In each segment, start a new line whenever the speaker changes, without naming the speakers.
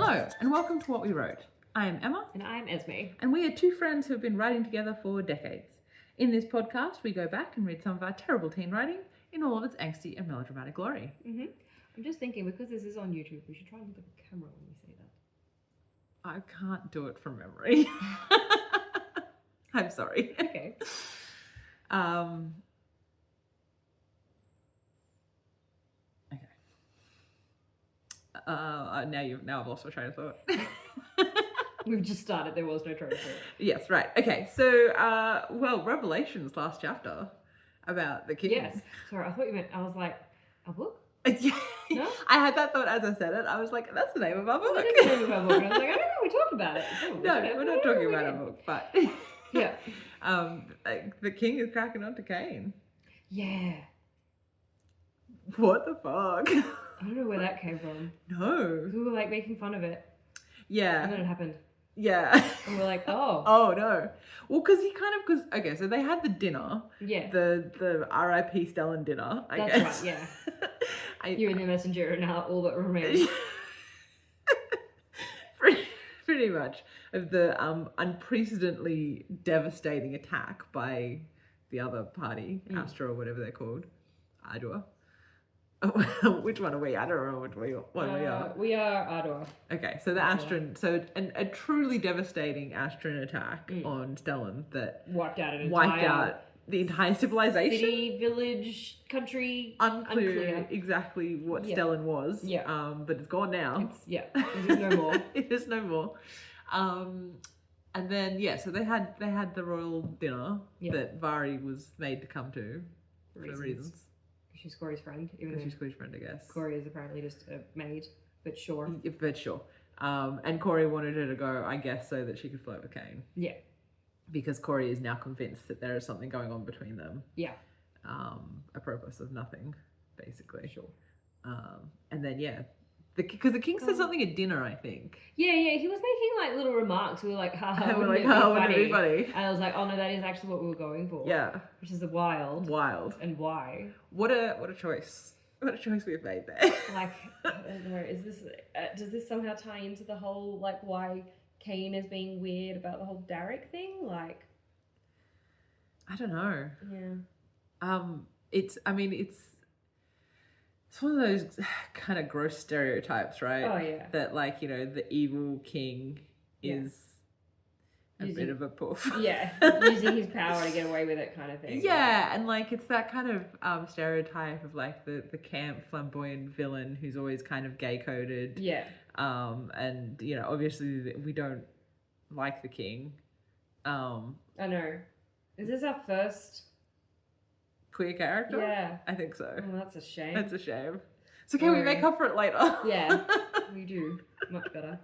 Hello, and welcome to What We Wrote. I am Emma.
And I'm Esme.
And we are two friends who have been writing together for decades. In this podcast, we go back and read some of our terrible teen writing in all of its angsty and melodramatic glory.
Mm-hmm. I'm just thinking, because this is on YouTube, we should try and look at the camera when we say that.
I can't do it from memory. I'm sorry.
Okay.
Now I've lost my train of thought.
We've just started. There was no train of thought.
Yes, right. Okay, so, Revelations last chapter about the king.
Yes. Sorry, I thought you meant, I was like, a book? No?
I had that thought as I said it. I was like, that's the name of our book.
That is the name of our book. And I was like, I don't know, we talked about it.
No, we're not talking about a book, but...
Yeah.
The king is cracking onto Cain.
Yeah.
What the fuck?
I don't know where that came from.
No.
We were like making fun of it.
Yeah.
And then it happened.
Yeah.
And we're like, oh.
Oh no. Well, because okay, so they had the dinner.
Yeah.
The R.I.P. Stellan dinner, I
That's
guess.
right, yeah. You and the messenger are now all that remains.
Pretty much of the unprecedentedly devastating attack by the other party, Astra or whatever they're called, Ardua. Which one are we? I don't remember which one we are.
We are Ardua.
Okay, so the Astron, so a truly devastating Astron attack on Stellan that
wiped out
the entire civilization.
City, village, country.
Unclear exactly what Stellan was.
Yeah.
But it's gone now.
It is no more.
It is no more. And then so they had the royal dinner that Vari was made to come to for reasons.
She's Cori's friend. Even though
she's Cori's friend, I guess.
Cori is apparently just a maid, but sure.
But sure. And Cori wanted her to go, I guess, so that she could flirt with Cain.
Yeah. Because
Cori is now convinced that there is something going on between them.
Yeah.
Apropos of nothing, basically.
Sure.
And then, because the king said something at dinner, I think.
Yeah, he was making like little remarks. We were like, haha,
wouldn't it be funny?
And I was like, oh no, that is actually what we were going for.
Yeah.
Which is wild. And why?
What a choice. What a choice we've made there.
Like, I don't know, does this somehow tie into the whole, like, why Cain is being weird about the whole Derek thing? Like,
I don't know.
Yeah.
It's one of those kind of gross stereotypes, right?
Oh, yeah.
That, like, the evil king is a bit of a poof.
Yeah, using his power to get away with it kind of thing.
Yeah, and, like, it's that kind of stereotype of, like, the camp flamboyant villain who's always kind of gay-coded.
Yeah.
And, obviously we don't like the king.
I know. Is this our first...
queer character?
Yeah.
I think so.
Oh, that's a shame.
That's a shame. It's okay, we make up for it later.
Yeah, we do. Much better.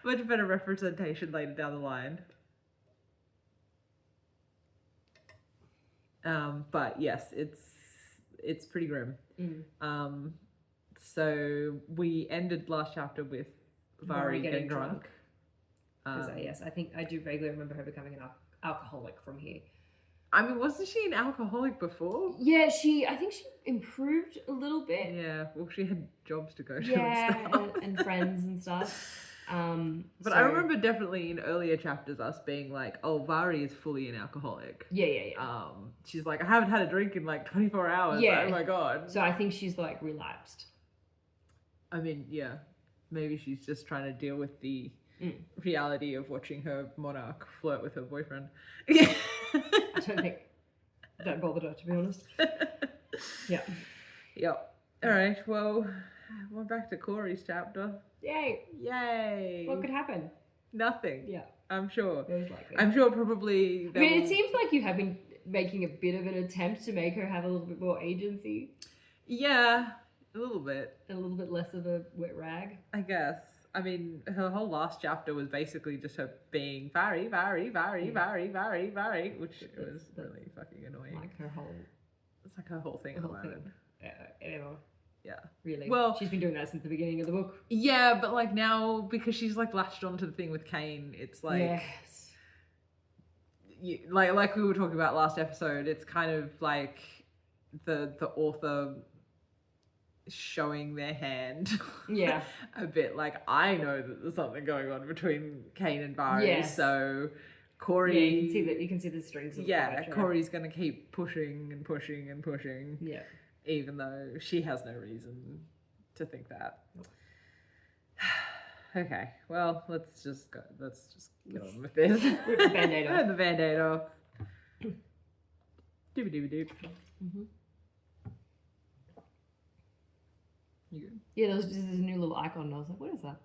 Much better representation later down the line. But yes, it's pretty grim. So we ended last chapter with Vari getting drunk.
Yes, I think I do vaguely remember her becoming an alcoholic from here.
I mean, wasn't she an alcoholic before?
Yeah, I think she improved a little bit.
Yeah, well, she had jobs to go to
and
stuff.
and friends and stuff.
But I remember definitely in earlier chapters us being like, oh, Vari is fully an alcoholic.
Yeah.
She's like, I haven't had a drink in like 24 hours.
Yeah.
Oh my God.
So I think she's like relapsed.
I mean, yeah, maybe she's just trying to deal with the reality of watching her monarch flirt with her boyfriend.
I don't think that bothered her, to be honest. Yeah.
Yep. All right. Well, we're back to Cori's chapter.
Yay. What could happen?
Nothing.
Yeah.
I'm sure.
Most likely.
I'm sure probably...
it seems like you have been making a bit of an attempt to make her have a little bit more agency.
Yeah, a little bit.
A little bit less of a wet rag.
I guess. I mean, her whole last chapter was basically just her being Vari, which was really fucking annoying.
Like her whole...
It's like her whole thing at the moment. Yeah.
Really?
Well,
she's been doing that since the beginning of the book.
Yeah, but like now, because she's like latched onto the thing with Cain, it's like...
Yes.
Like we were talking about last episode, it's kind of like the author showing their hand.
Yeah.
A bit like, I know that there's something going on between Kane and Barry.
Yes.
So Cori.
Yeah, you can see the strings of the furniture.
Cori's gonna keep pushing and pushing and pushing.
Yeah.
Even though she has no reason to think that. Okay, well, let's just get on with this.
Rip the Band-Aid off.
Rip the Band-Aid off. Doobie-doobie-doop.
Mm-hmm.
You good?
Yeah, there was just this new little icon, and I was like, what is that?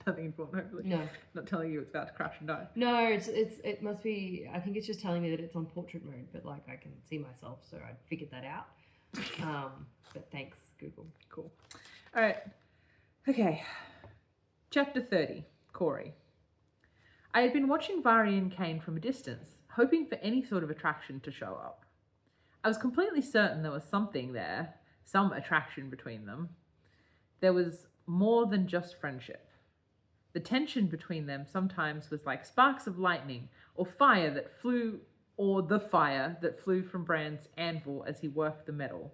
Nothing important, hopefully.
No.
Not telling you it's about to crash and die.
No, it must be, I think it's just telling me that it's on portrait mode, but like I can see myself, so I figured that out. But thanks, Google.
Cool. All right. Okay. Chapter 30, Cori. I had been watching Vari and Kane from a distance, hoping for any sort of attraction to show up. I was completely certain there was something there, some attraction between them. There was more than just friendship. The tension between them sometimes was like sparks of lightning or fire that flew, or the fire that flew from Bran's anvil as he worked the metal.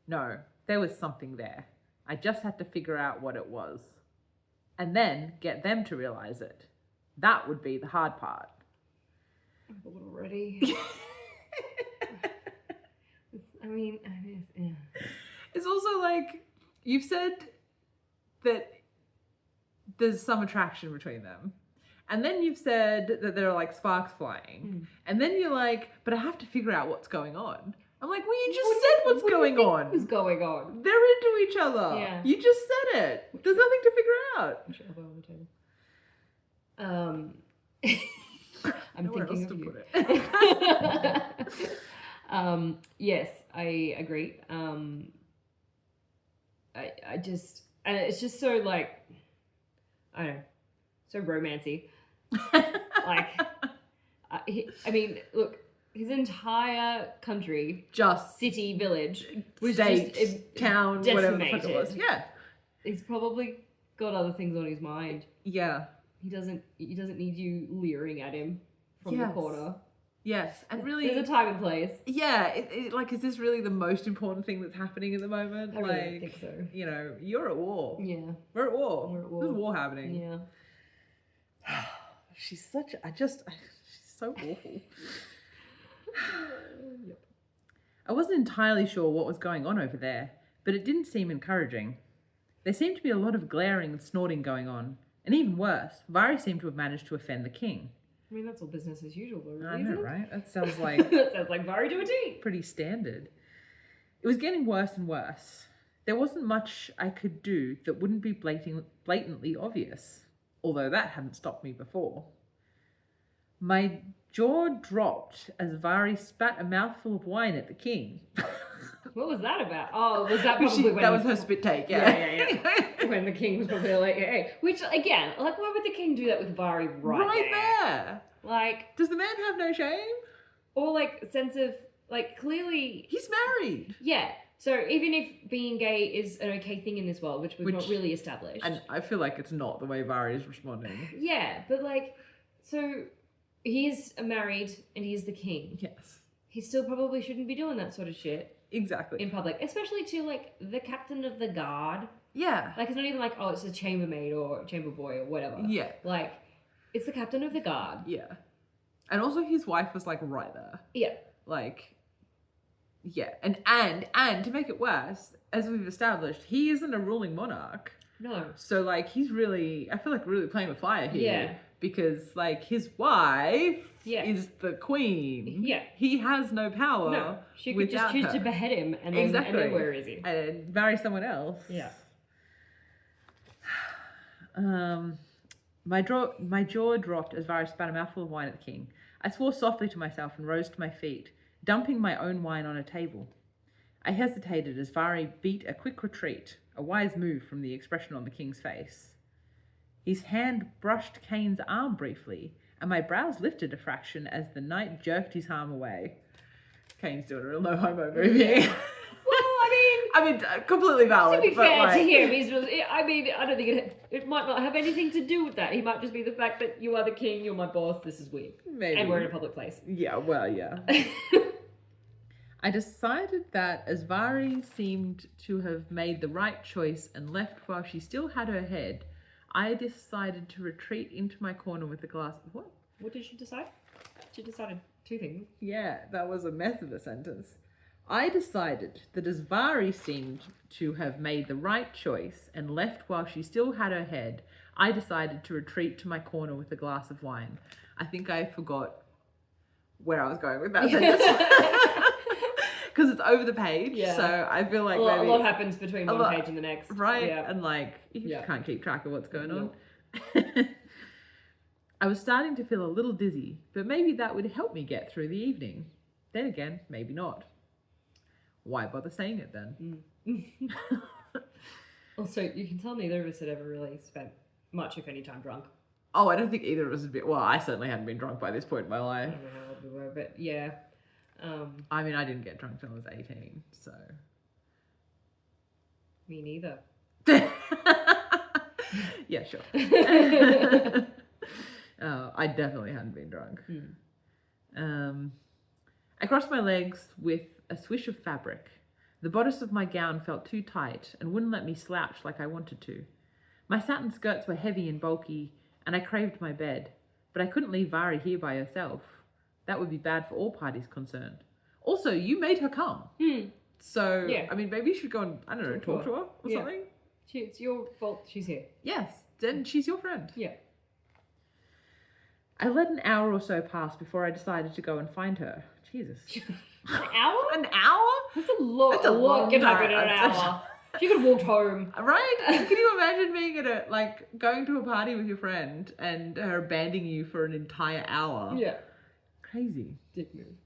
No, there was something there. I just had to figure out what it was. And then get them to realize it. That would be the hard part.
I'm a little ready. Yeah.
It's also like, you've said that there's some attraction between them. And then you've said that there are like sparks flying. And then you're like, but I have to figure out what's going on. I'm like, well, you just said what's going on.
What's going on?
They're into each other.
Yeah.
You just said it. There's nothing to figure out.
Put your elbow on the table. I'm thinking of you. Yes, I agree. I just, and it's just so like, I don't know, so romancy. Like, I mean, look, his entire country,
Just
city, village, was
state,
just
town, whatever the fuck it was.
decimated.
Yeah.
He's probably got other things on his mind.
Yeah.
He doesn't need you leering at him from the
Yes.
corner.
Yes. And really,
There's a time and place.
yeah, like, is this really the most important thing that's happening at the moment?
I really think so.
You know, you're at war.
Yeah.
We're at war.
We're at war.
There's war happening.
Yeah.
She's so awful.
Yep.
I wasn't entirely sure what was going on over there, but it didn't seem encouraging. There seemed to be a lot of glaring and snorting going on, and even worse, Vari seemed to have managed to offend the king.
I mean, that's all business as usual, though,
I
really,
know,
isn't it?
right? That sounds like
That sounds like Vari to a T.
pretty standard. It was getting worse and worse. There wasn't much I could do that wouldn't be blatantly obvious, although that hadn't stopped me before. My jaw dropped as Vari spat a mouthful of wine at the king.
What was that about? Oh, was that probably when
that was her spit take, yeah.
when the king was probably like, hey. Which, again, like, why would the king do that with Vari right
there?
Like,
Does the man have no shame?
or like a sense of, like, clearly,
He's married.
yeah. So even if being gay is an okay thing in this world, which we've not really established.
And I feel like it's not the way Vari is responding.
Yeah, but like, so he's married and he's the king.
Yes.
He still probably shouldn't be doing that sort of shit
Exactly.
in public, especially to like the captain of the guard.
Yeah.
Like, it's not even like, oh, it's a chambermaid or chamber boy or whatever.
Yeah.
Like, it's the captain of the guard.
Yeah. And also his wife was like right there.
Yeah.
Like, yeah. And to make it worse, as we've established, he isn't a ruling monarch.
No.
So like he's really, I feel like really playing with fire here.
Yeah.
Because like his wife
Yeah.
is the queen.
Yeah.
He has no power.
No. She could just
without
choose
her.
to behead him and then,
Exactly.
and then where is he?
And marry someone else.
Yeah.
My jaw dropped as Varys spat a mouthful of wine at the king. I swore softly to myself and rose to my feet, dumping my own wine on a table. I hesitated as Vari beat a quick retreat, a wise move from the expression on the king's face. His hand brushed Kane's arm briefly, and my brows lifted a fraction as the knight jerked his arm away. Kane's doing a real no-homo movie.
Well,
I mean, completely valid.
to be
but
fair
like,
to him, he's really, I mean, I don't think it might not have anything to do with that. He might just be the fact that you are the king, you're my boss, this is weird.
Maybe.
And we're in a public place.
Yeah, well, yeah. I decided that as Vari seemed to have made the right choice and left while she still had her head, I decided to retreat into my corner with a glass of... What?
What did she decide? She decided 2 things.
Yeah, that was a mess of a sentence. I decided that as Vari seemed to have made the right choice and left while she still had her head, I decided to retreat to my corner with a glass of wine. I think I forgot where I was going with that sentence. Because it's over the page, so I feel like
a
maybe...
lot happens between one page and the next.
Right?
Yeah.
And like, you can't keep track of what's going on.
Nope.
I was starting to feel a little dizzy, but maybe that would help me get through the evening. Then again, maybe not. Why bother saying it then?
Also, you can tell neither of us had ever really spent much, if any, time drunk.
Oh, I don't think either of us had been... Well, I certainly hadn't been drunk by this point in my
I
life.
don't know how old we were, but yeah.
I mean, I didn't get drunk till I was 18, so...
Me neither.
Yeah, sure. I definitely hadn't been drunk. I crossed my legs with a swish of fabric. The bodice of my gown felt too tight and wouldn't let me slouch like I wanted to. My satin skirts were heavy and bulky, and I craved my bed, but I couldn't leave Vari here by herself. That would be bad for all parties concerned. Also, you made her come. So,
Yeah.
I mean, maybe you should go and, I don't know, talk to her or something.
It's your fault she's here.
Yes, then she's your friend.
Yeah.
I let an hour or so pass before I decided to go and find her. Jesus.
An hour?
An hour?
That's a lot.
That's a long
can happen in
time.
an hour. She could have walked home.
Right? Can you imagine being at going to a party with your friend and her abandoning you for an entire hour?
Yeah.
Crazy.
Dick move.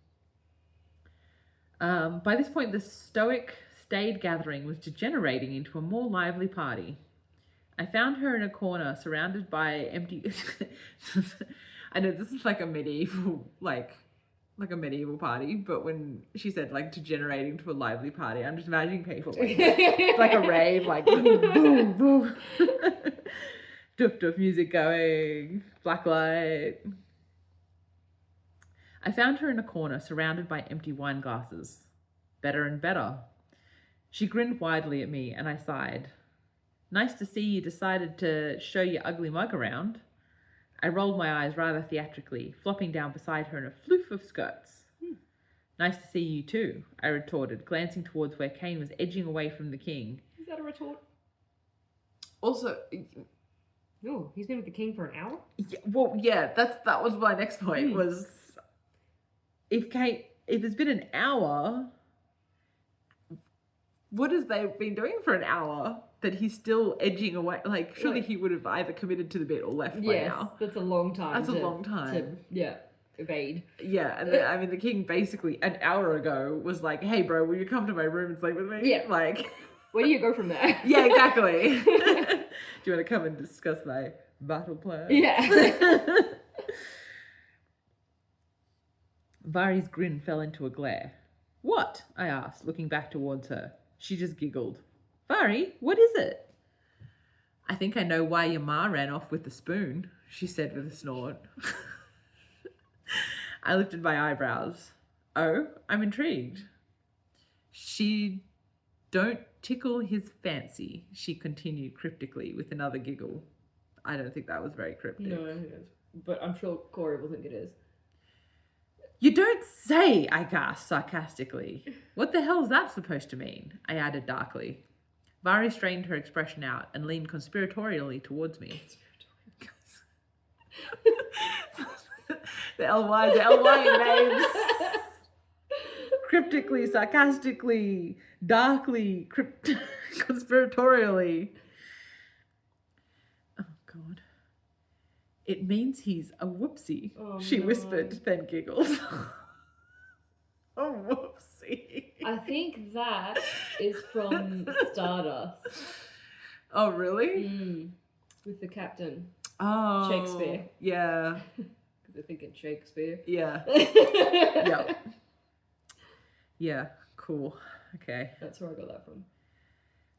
By this point, the stoic, staid gathering was degenerating into a more lively party. I found her in a corner, surrounded by empty... I know this is like a medieval, like a medieval party, but when she said like degenerating to a lively party, I'm just imagining people like a rave, like boom, boom, boom. Doof doof music going, black light. I found her in a corner, surrounded by empty wine glasses. Better and better. She grinned widely at me, and I sighed. Nice to see you decided to show your ugly mug around. I rolled my eyes rather theatrically, flopping down beside her in a floof of skirts. Nice to see you too, I retorted, glancing towards where Cain was edging away from the king.
Is that a retort?
Also...
No, he's been with the king for an hour?
That was my next point, was... If it's been an hour, what has they been doing for an hour that he's still edging away? Like, surely he would have either committed to the bit or left by now.
That's a long time.
That's a long time.
To evade.
Yeah, and then, I mean, the king basically an hour ago was like, hey, bro, will you come to my room and sleep with me?
Yeah.
Like...
Where do you go from there?
Yeah, exactly. Do you want to come and discuss my battle plan?
Yeah.
Vari's grin fell into a glare. What? I asked, looking back towards her. She just giggled. Vari, what is it? I think I know why your ma ran off with the spoon, she said with a snort. I lifted my eyebrows. Oh, I'm intrigued. She don't tickle his fancy, she continued cryptically with another giggle. I don't think that was very cryptic.
No, it is. But I'm sure Cori will think it is.
You don't say, I gasped sarcastically. What the hell is that supposed to mean? I added darkly. Vari straightened her expression out and leaned conspiratorially towards me. The LY names. Cryptically, sarcastically, darkly, conspiratorially. Oh, God. It means he's a whoopsie, she whispered, then giggled. A whoopsie.
I think that is from Stardust.
Oh, really?
With the captain.
Oh.
Shakespeare.
Yeah.
Because they're thinking Shakespeare.
Yeah. Yep. Yeah, cool. Okay.
That's where I got that from.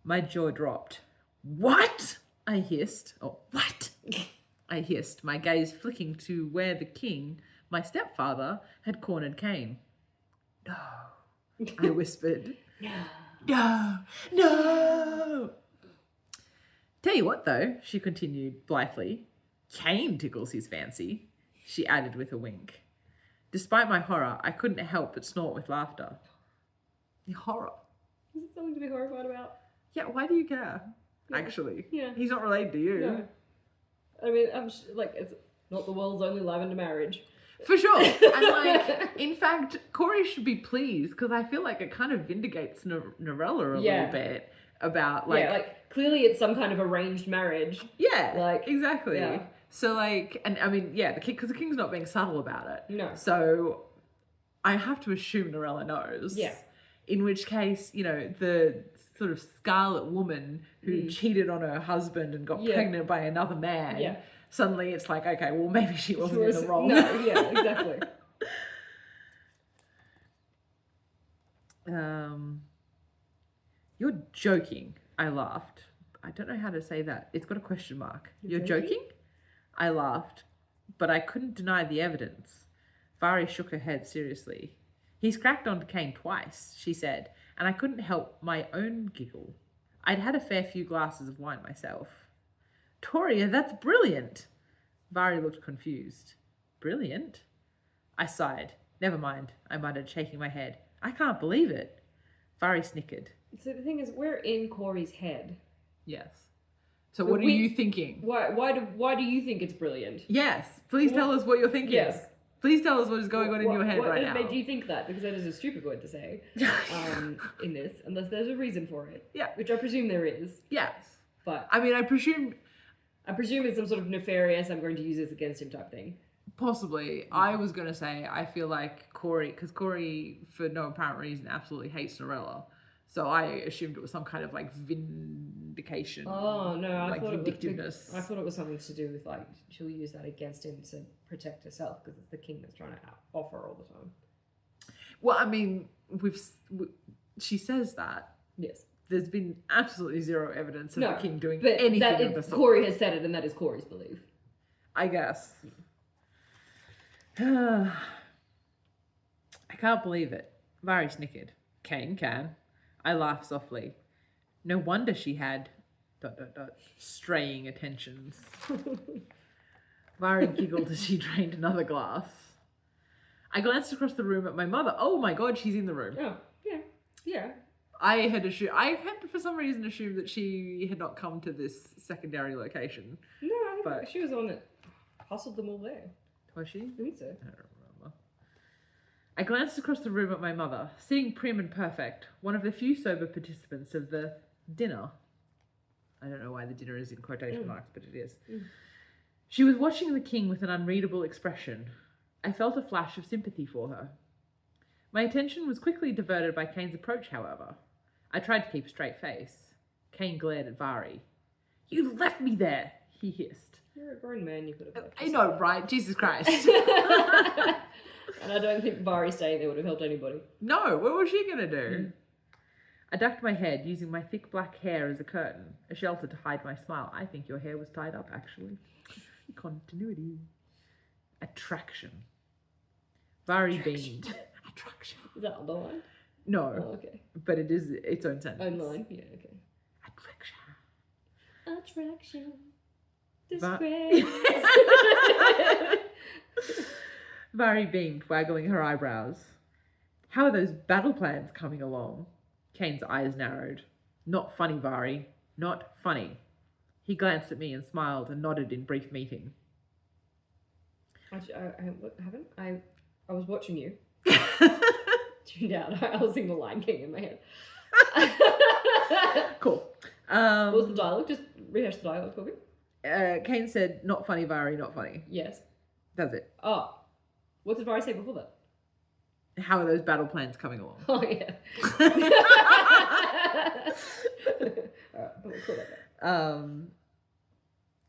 My jaw dropped. What? I hissed. Oh, what? I hissed, my gaze flicking to where the king, my stepfather, had cornered Cain. No. I whispered.
No.
No. Tell you what, though, she continued blithely. Kane tickles his fancy, she added with a wink. Despite my horror, I couldn't help but snort with laughter. The horror?
Is it something to be horrified about?
Yeah, why do you care?
Yeah.
Actually.
Yeah.
He's not related to you.
No. I mean, it's not the world's only lavender marriage.
For sure. And like, in fact, Cori should be pleased because I feel like it kind of vindicates Norella a little bit about like...
Yeah, like, clearly it's some kind of arranged marriage.
Yeah,
Like,
exactly.
yeah.
So like, and I mean, yeah, because the king's not being subtle about it.
No.
So I have to assume Norella knows.
Yeah.
In which case, you know, the sort of scarlet woman who cheated on her husband and got pregnant by another man.
Yeah.
Suddenly it's like, okay, well, maybe she wasn't in the wrong.
No, yeah, exactly.
You're joking, I laughed. I don't know how to say that. It's got a question mark. You're joking? I laughed, but I couldn't deny the evidence. Vari shook her head seriously. He's cracked onto Kane twice, she said, and I couldn't help my own giggle. I'd had a fair few glasses of wine myself. Toria, that's brilliant. Vari looked confused. Brilliant? I sighed. Never mind, I muttered, shaking my head. I can't believe it. Vari snickered.
So the thing is, we're in Cori's head.
Yes. So what are you thinking?
Why do you think it's brilliant?
Yes. Please tell us what you're thinking.
Yes.
Please tell us what is going on in your head right now.
What made you think that? Because that is a stupid word to say in this, unless there's a reason for it.
Yeah.
Which I presume there is.
Yes.
But
I mean, I presume
it's some sort of nefarious, I'm going to use this against him type thing.
Possibly. I was going to say, I feel like Cori, because Cori, for no apparent reason, absolutely hates Norella. So I assumed it was some kind of like vindication.
Oh, no. I thought
vindictiveness.
I thought it was something to do with like, she'll use that against him to protect herself because it's the king that's trying to offer all the time.
Well, I mean, she says that.
Yes.
There's been absolutely zero evidence of the king doing
but
anything of the sort.
Cori has said it, and that is Cori's belief.
I guess. I can't believe it. Vari snickered. Kane can. I laughed softly. No wonder she had ... straying attentions. Vari giggled as she drained another glass. I glanced across the room at my mother. Oh my god, she's in the room.
Oh, yeah. Yeah.
I had for some reason assumed that she had not come to this secondary location.
No, I think she was the one that hustled them all there.
Was she?
I think so.
I don't remember. I glanced across the room at my mother, sitting prim and perfect, one of the few sober participants of the dinner. I don't know why the dinner is in quotation marks, but it is. She was watching the king with an unreadable expression. I felt a flash of sympathy for her. My attention was quickly diverted by Kane's approach, however. I tried to keep a straight face. Kane glared at Vari. You left me there, he hissed.
You're a grown man, you could have left
I know, right? Jesus Christ.
And I don't think Vari staying there would have helped anybody.
No, what was she going to do? I ducked my head, using my thick black hair as a curtain, a shelter to hide my smile. I think your hair was tied up, actually. Continuity. Attraction. Vari beamed. Attraction.
Is that underlined?
No.
Oh, okay.
But it is its own sentence.
Own line? Yeah, okay.
Attraction.
Disgrace.
Vari beamed, waggling her eyebrows. How are those battle plans coming along? Kane's eyes narrowed. Not funny, Vari. Not funny. He glanced at me and smiled and nodded in brief meeting.
Actually, I was watching you. Tuned out. I was singing the Lion King in my head.
Cool.
What was the dialogue? Just rehash the dialogue for me.
Kane said, not funny, Vari, not funny.
Yes.
That's it.
Oh. What did Vari say before that?
How are those battle plans coming along?
Oh, yeah. Alright, we'll call that.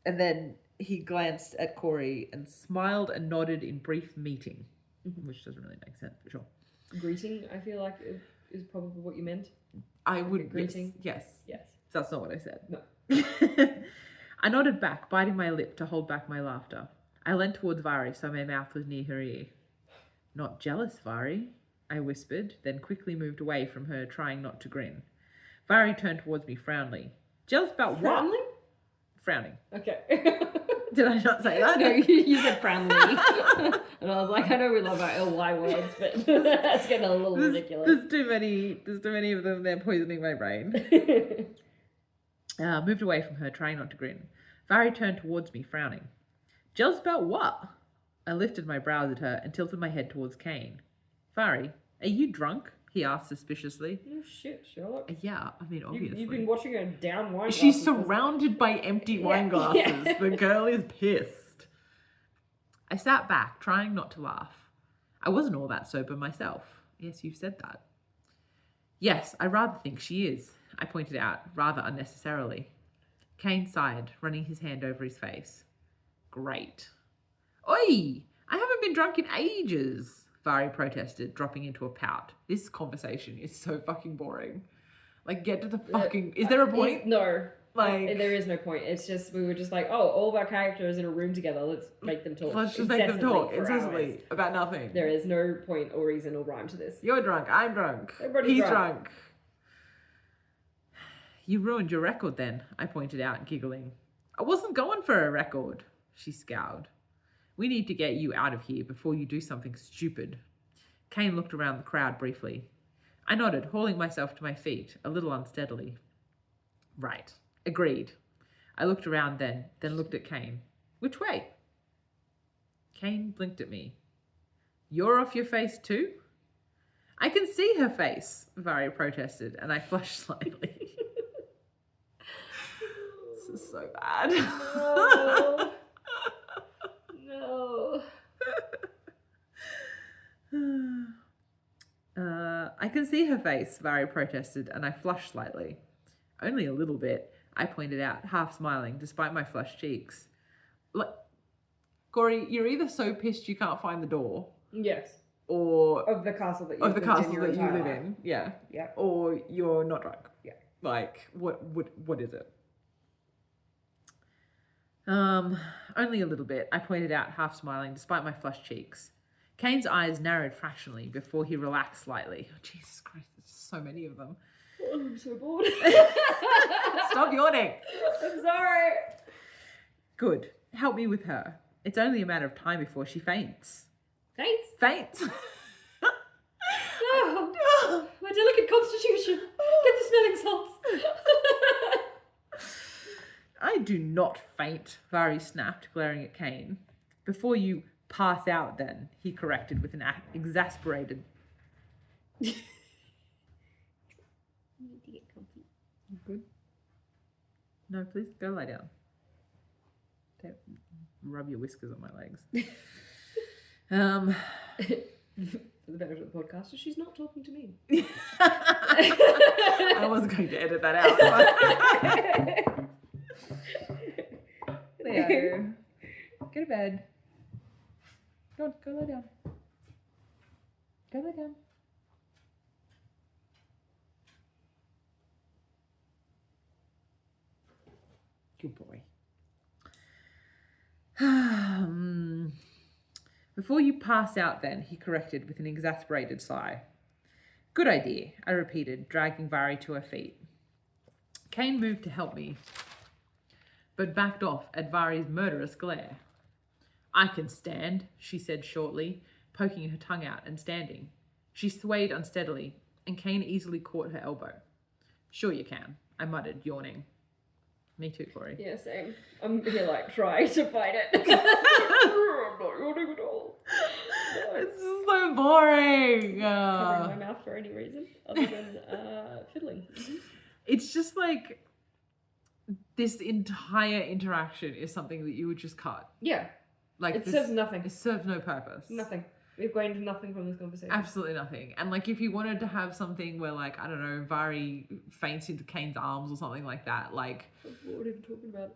And then he glanced at Cori and smiled and nodded in brief meeting, which doesn't really make sense, for sure.
Greeting, I feel like, is probably what you meant.
I would...
Greeting?
Yes.
Yes.
That's not what I said.
No.
I nodded back, biting my lip to hold back my laughter. I leant towards Vari so my mouth was near her ear. Not jealous, Vari. I whispered, then quickly moved away from her, trying not to grin. Vari turned towards me, frowningly. Jealous about what?
Frowningly?
Frowning.
Okay.
Did I not say that?
No, you said frowningly. And I was like, I know we love our LY words, but that's getting a little ridiculous.
There's too many of them. They're poisoning my brain. Moved away from her, trying not to grin. Vari turned towards me, frowning. Jealous about what? I lifted my brows at her and tilted my head towards Kane. Vari, are you drunk? He asked suspiciously.
Oh shit, Sherlock.
Yeah, I mean, obviously.
You've been watching her down wine glasses.
She's surrounded by empty wine glasses.
Yeah.
The girl is pissed. I sat back, trying not to laugh. I wasn't all that sober myself. Yes, you've said that. Yes, I rather think she is, I pointed out, rather unnecessarily. Kane sighed, running his hand over his face. Great. Oi! I haven't been drunk in ages, Vari protested, dropping into a pout. This conversation is so fucking boring. Like, get to the fucking... Is there a point?
No.
Like...
There is no point. It's just, we were just like, oh, all of our characters in a room together, let's make them talk.
Let's just make them talk
for
incessantly
hours.
about nothing.
There is no point or reason or rhyme to this.
You're drunk, I'm drunk.
Everybody's
He's drunk. You ruined your record then, I pointed out, giggling. I wasn't going for a record, she scowled. We need to get you out of here before you do something stupid. Kane looked around the crowd briefly. I nodded, hauling myself to my feet, a little unsteadily. Right. Agreed. I looked around then looked at Kane. Which way? Kane blinked at me. You're off your face too? I can see her face, Vari protested, and I flushed slightly. This is so bad.
No. No.
I can see her face, Vari protested, and I flushed slightly. Only a little bit, I pointed out, half smiling, despite my flushed cheeks. Cori, you're either so pissed you can't find the door.
Yes.
Or...
Of the castle that you
live
live
in. Yeah.
Yeah.
Or you're not drunk.
Yeah.
Like, what is it? Only a little bit, I pointed out, half smiling, despite my flushed cheeks. Kane's eyes narrowed fractionally before he relaxed slightly. Oh, Jesus Christ, there's so many of them.
Oh, I'm so bored.
Stop yawning.
I'm sorry.
Good. Help me with her. It's only a matter of time before she faints.
Faints?
Faints?
Oh, my delicate constitution. Get the smelling salts.
I do not faint, Vari snapped, glaring at Kane. Before you pass out, then, he corrected with an exasperated...
You need to get comfy.
Good. No, please, go lie down. Don't rub your whiskers on my legs.
For the benefit of the podcaster, she's not talking to me.
I wasn't going to edit that out. But... There. Go to bed. Go lie down. Go lie down. Good boy. Before you pass out then, he corrected with an exasperated sigh. Good idea, I repeated, dragging Vari to her feet. Kane moved to help me, but backed off at Vari's murderous glare. I can stand, she said shortly, poking her tongue out and standing. She swayed unsteadily, and Kane easily caught her elbow. Sure you can, I muttered, yawning. Me too, Cori.
Yeah, same. I'm here like trying to fight it. I'm not yawning at all. No.
It's so boring.
Covering my mouth for any reason other than fiddling. Mm-hmm.
It's just like this entire interaction is something that you would just cut.
Yeah.
Like
it serves nothing.
It serves no purpose.
Nothing. We've gained nothing from this conversation.
Absolutely nothing. And like if you wanted to have something where like, I don't know, Vari faints into Kane's arms or something like that, like...
What are you talking about?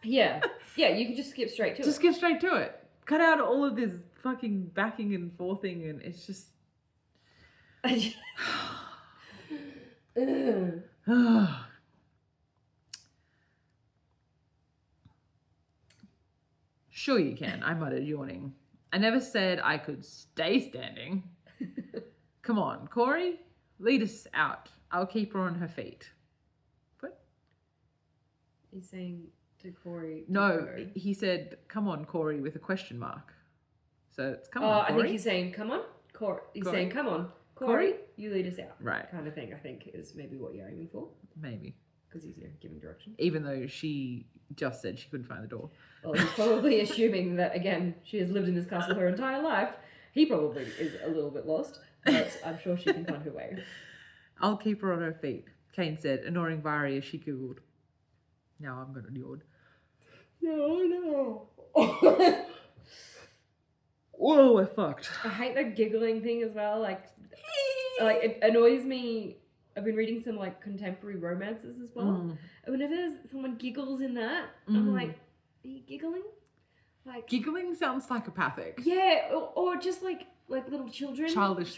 Yeah. Yeah, you can just skip straight to it.
Just skip straight to it. Cut out all of this fucking backing and forthing and it's just... Sure you can, I muttered, yawning. I never said I could stay standing. Come on, Cori, lead us out. I'll keep her on her feet. What?
He's saying to Cori.
No, he said, come on, Cori, with a question mark. So it's come on, Cori.
I think he's saying, come on, Cori. He's saying, come on, Cori, you lead us out.
Right.
Kind of thing, I think, is maybe what you're aiming for.
Maybe.
Because he's giving direction.
Even though she just said she couldn't find the door.
Well, he's probably assuming that, again, she has lived in this castle her entire life. He probably is a little bit lost, but I'm sure she can find her way.
I'll keep her on her feet, Kane said, ignoring Vari as she giggled. Now I'm going to yawn.
No.
Whoa, we're fucked.
I hate the giggling thing as well. Like it annoys me. I've been reading some like contemporary romances as well. And whenever someone giggles in that, I'm like, are you giggling? Like
giggling sounds psychopathic.
Yeah, or just like little children. Childish.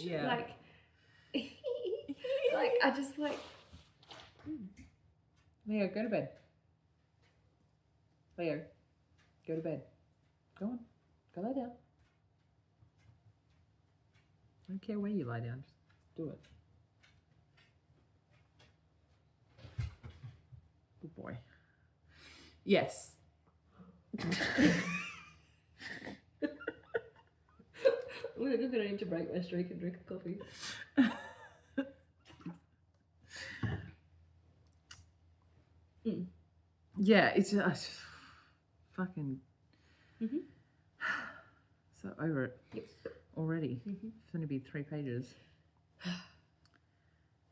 Yeah.
Like like I just like
Leo, go to bed. Leo, go to bed. Go on. Go lie down. I don't care where you lie down. Just do it. Good boy. Yes.
I'm gonna need to break my streak and drink a coffee.
Yeah, it's fucking so over it.
Yes.
Already. It's going to be 3 pages.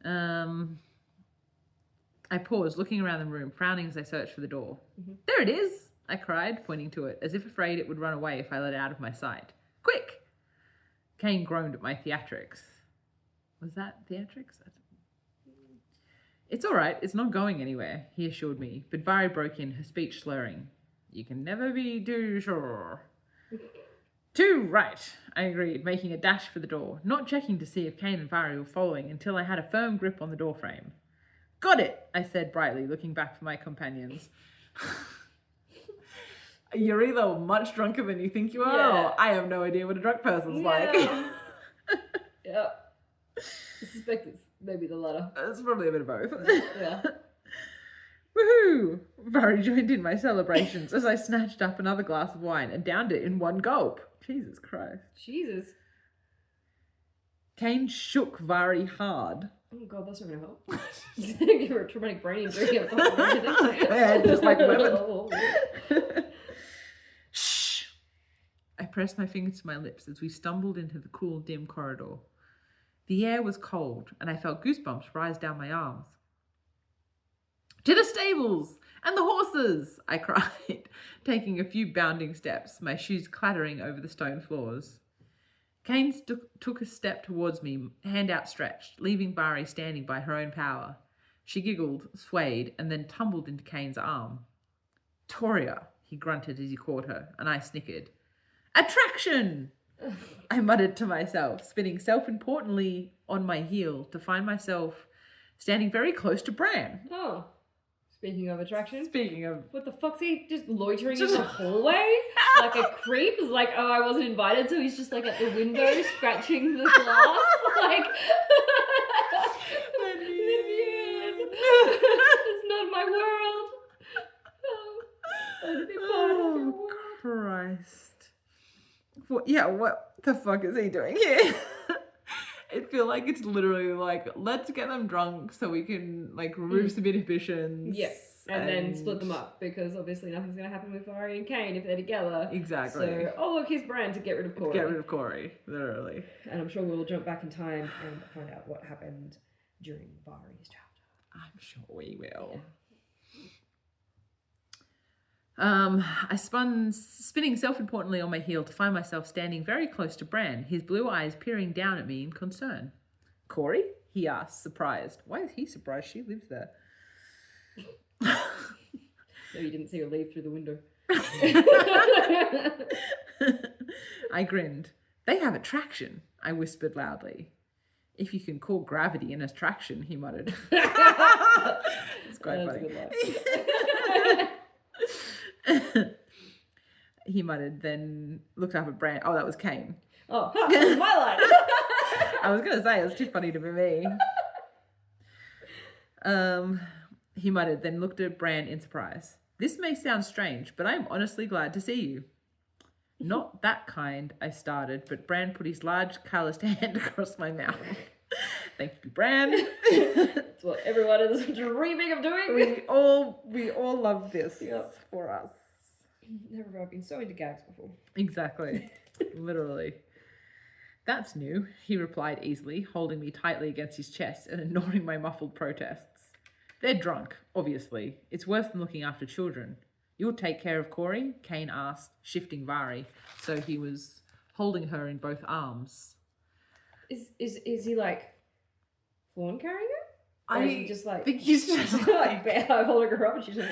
I paused, looking around the room, frowning as I searched for the door. There it is, I cried, pointing to it, as if afraid it would run away if I let it out of my sight. Quick! Kane groaned at my theatrics. Was that theatrics? It's all right, it's not going anywhere, he assured me, but Vari broke in, her speech slurring. You can never be too sure. Too right, I agreed, making a dash for the door, not checking to see if Kane and Vari were following until I had a firm grip on the doorframe. Got it, I said brightly, looking back for my companions. You're either much drunker than you think you are, or I have no idea what a drunk person's like.
Yeah. I suspect it's maybe the latter.
It's probably a bit of both.
Yeah.
Woohoo! Vari joined in my celebrations as I snatched up another glass of wine and downed it in one gulp. Jesus Christ.
Jesus.
Kane shook Vari hard.
Oh god, that's not gonna help. He's gonna give her a traumatic brain injury.
Yeah, just like women. Shh! I pressed my fingers to my lips as we stumbled into the cool, dim corridor. The air was cold, and I felt goosebumps rise down my arms. To the stables and the horses, I cried, taking a few bounding steps, my shoes clattering over the stone floors. Kane took a step towards me, hand outstretched, leaving Vari standing by her own power. She giggled, swayed, and then tumbled into Kane's arm. Toria, he grunted as he caught her, and I snickered. Attraction! I muttered to myself, spinning self-importantly on my heel to find myself standing very close to Bran.
Oh. Speaking of attraction.
Speaking of...
What the fuck's he just loitering in the hallway? Like a creep? It's like, oh, I wasn't invited, so he's just like at the window scratching the glass. Like... It's not my world. I want to be part of your world.
Christ. What the fuck is he doing here? I feel like it's literally like, let's get them drunk so we can like remove some inhibitions.
Yes. And then split them up, because obviously nothing's going to happen with Vari and Kane if they're together.
Exactly.
So, oh look, here's Bran to get rid of Cori.
Get rid of Cori, literally.
And I'm sure we'll jump back in time and find out what happened during Vari's chapter.
I'm sure we will. Yeah. I spinning self-importantly on my heel to find myself standing very close to Bran, his blue eyes peering down at me in concern. Cori? He asked, surprised. Why is he surprised? She lives there.
No, you didn't see her leave through the window.
I grinned. They have attraction, I whispered loudly. If you can call gravity an attraction, he muttered. It's quite funny.
A good laugh.
He muttered, then looked up at Bran. Oh, that was Kane.
Oh, my line.
I was going to say, it's too funny to be me. He muttered, then looked at Bran in surprise. This may sound strange, but I'm honestly glad to see you. Not that kind, I started, but Bran put his large, calloused hand across my mouth. Thank you, Bran.
That's what everyone is dreaming of doing.
We all love this for us.
Never have I been so into gags before.
Exactly. Literally. That's new, he replied easily, holding me tightly against his chest and ignoring my muffled protests. They're drunk, obviously. It's worse than looking after children. You'll take care of Cori? Kane asked, shifting Vari. So he was holding her in both arms.
Is he like fawn carrying her? Or is he just like
think he's just
like I'm holding her up and she's like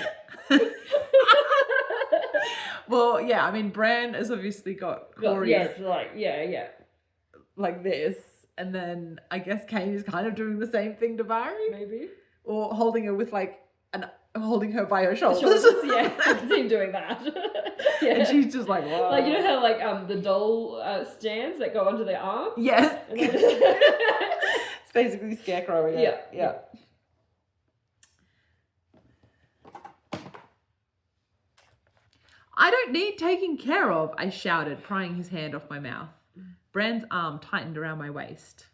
Well, yeah, I mean Bran has obviously got Cori like this, and then I guess Kane is kind of doing the same thing to Vari.
Maybe.
Or holding her with holding her by her shoulders.
Yeah, I can see him doing that. Yeah.
And she's just like, whoa.
Like, you know how like the doll stands that go onto their arms?
Yes.
And then...
It's basically scarecrowing it. Yeah. I don't need taking care of, I shouted, prying his hand off my mouth. Bran's arm tightened around my waist.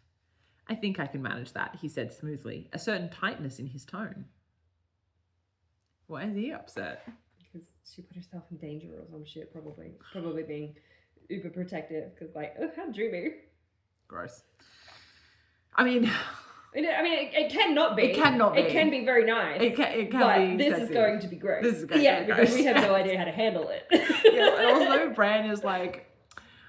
I think I can manage that, he said smoothly, a certain tightness in his tone. Why is he upset?
Because she put herself in danger or some shit, probably. Probably being uber protective, because like, oh, how dreamy.
Gross. I mean,
it cannot be.
It cannot be.
It can be very nice.
It can
but
be
this
sexy.
is going to be gross.
This is going to be gross.
Because we have no idea how to handle it.
Yeah, and also Bran is like...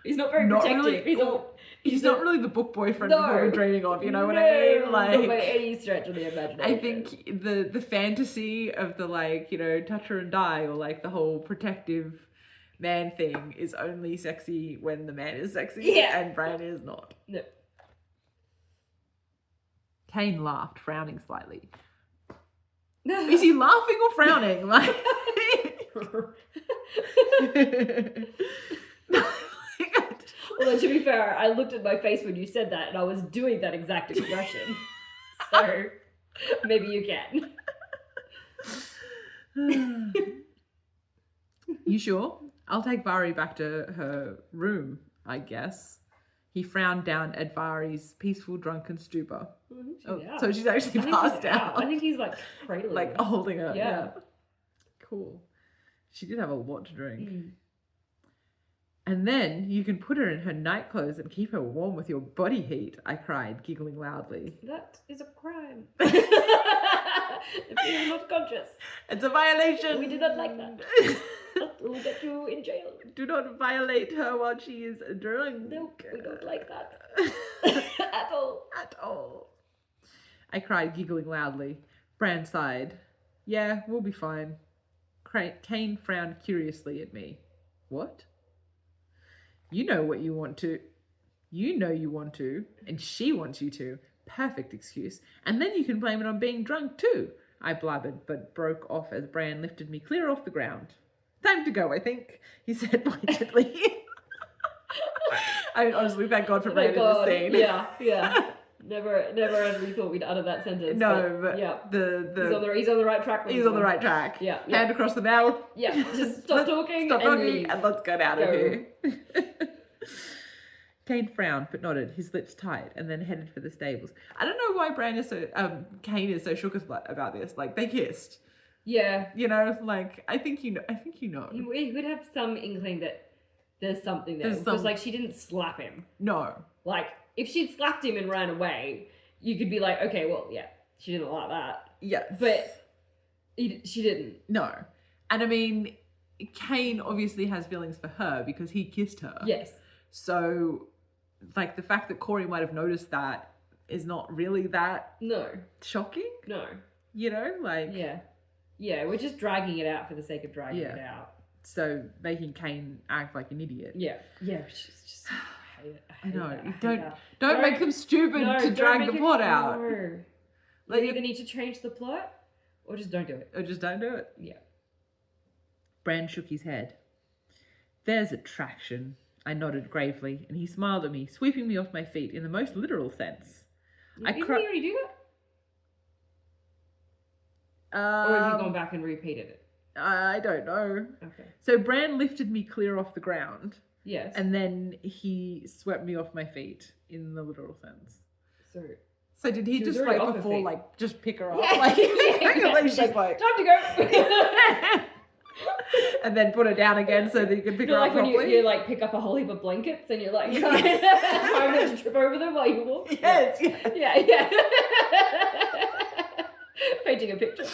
He's not very protective.
Really, he's not really the book boyfriend
No.
we were dreaming of, you know what I mean? Like,
not by any stretch of the imagination.
I think the fantasy of the like, you know, touch her and die, or like the whole protective man thing is only sexy when the man is sexy, and Bran is not.
No.
Kane laughed, frowning slightly. Is he laughing or frowning? Like,
Although to be fair, I looked at my face when you said that, and I was doing that exact expression. So maybe you can.
You sure? I'll take Vari back to her room, I guess. He frowned down at Vari's peaceful drunken stupor. So she's actually passed out.
I think he's like cradling
like
her.
holding her.
Yeah.
Cool. She did have a lot to drink. And then you can put her in her night clothes and keep her warm with your body heat, I cried, giggling loudly.
That is a crime. If you're not conscious.
It's a violation.
We do not like that. That will get you in jail.
Do not violate her while she is drunk.
No, we don't like that. At all.
At all. I cried, giggling loudly. Bran sighed. Yeah, we'll be fine. Kane frowned curiously at me. What? You know what you want to. You know you want to, and she wants you to. Perfect excuse. And then you can blame it on being drunk too. I blabbered, but broke off as Bran lifted me clear off the ground. Time to go, I think, he said pointedly. I mean, honestly, thank God for Bran in this scene.
Yeah. Never actually thought we'd utter that sentence.
No, but
yeah.
He's
on the right track.
He's on the right track.
Yeah.
Hand across the mouth.
Yeah. Just stop talking.
And let's get out of here. Kane frowned but nodded, his lips tight, and then headed for the stables. I don't know why Kane is so shook about this. Like, they kissed.
Yeah.
You know, like, I think you know.
He would have some inkling that there's something there. Because, like, she didn't slap him.
No.
Like, if she'd slapped him and ran away, you could be like, okay, well, yeah, she didn't like that.
Yes.
But she didn't.
No. And I mean, Kane obviously has feelings for her because he kissed her.
Yes.
So, like, the fact that Cori might have noticed that is not really that shocking.
No.
You know, like...
Yeah, we're just dragging it out for the sake of dragging it out.
So, making Kane act like an idiot.
Yeah, it's just...
I know. Don't make them stupid to drag the plot out.
No.
Like,
you either need to change the plot or just don't do it.
Yeah. Bran shook his head. There's attraction, I nodded gravely, and he smiled at me, sweeping me off my feet in the most literal sense.
Didn't you already do that? Or have you gone back and repeated it?
I don't know.
Okay.
So Bran lifted me clear off the ground.
Yes.
And then he swept me off my feet in the literal sense.
So
did he just like before like just pick her up?
Yeah.
Like, she's like
time to go.
and then put her down again so that you can pick her up
like when
properly.
you like pick up a whole heap of blankets and you're like trying not to trip over them while you walk.
Yes,
yeah. Painting a picture.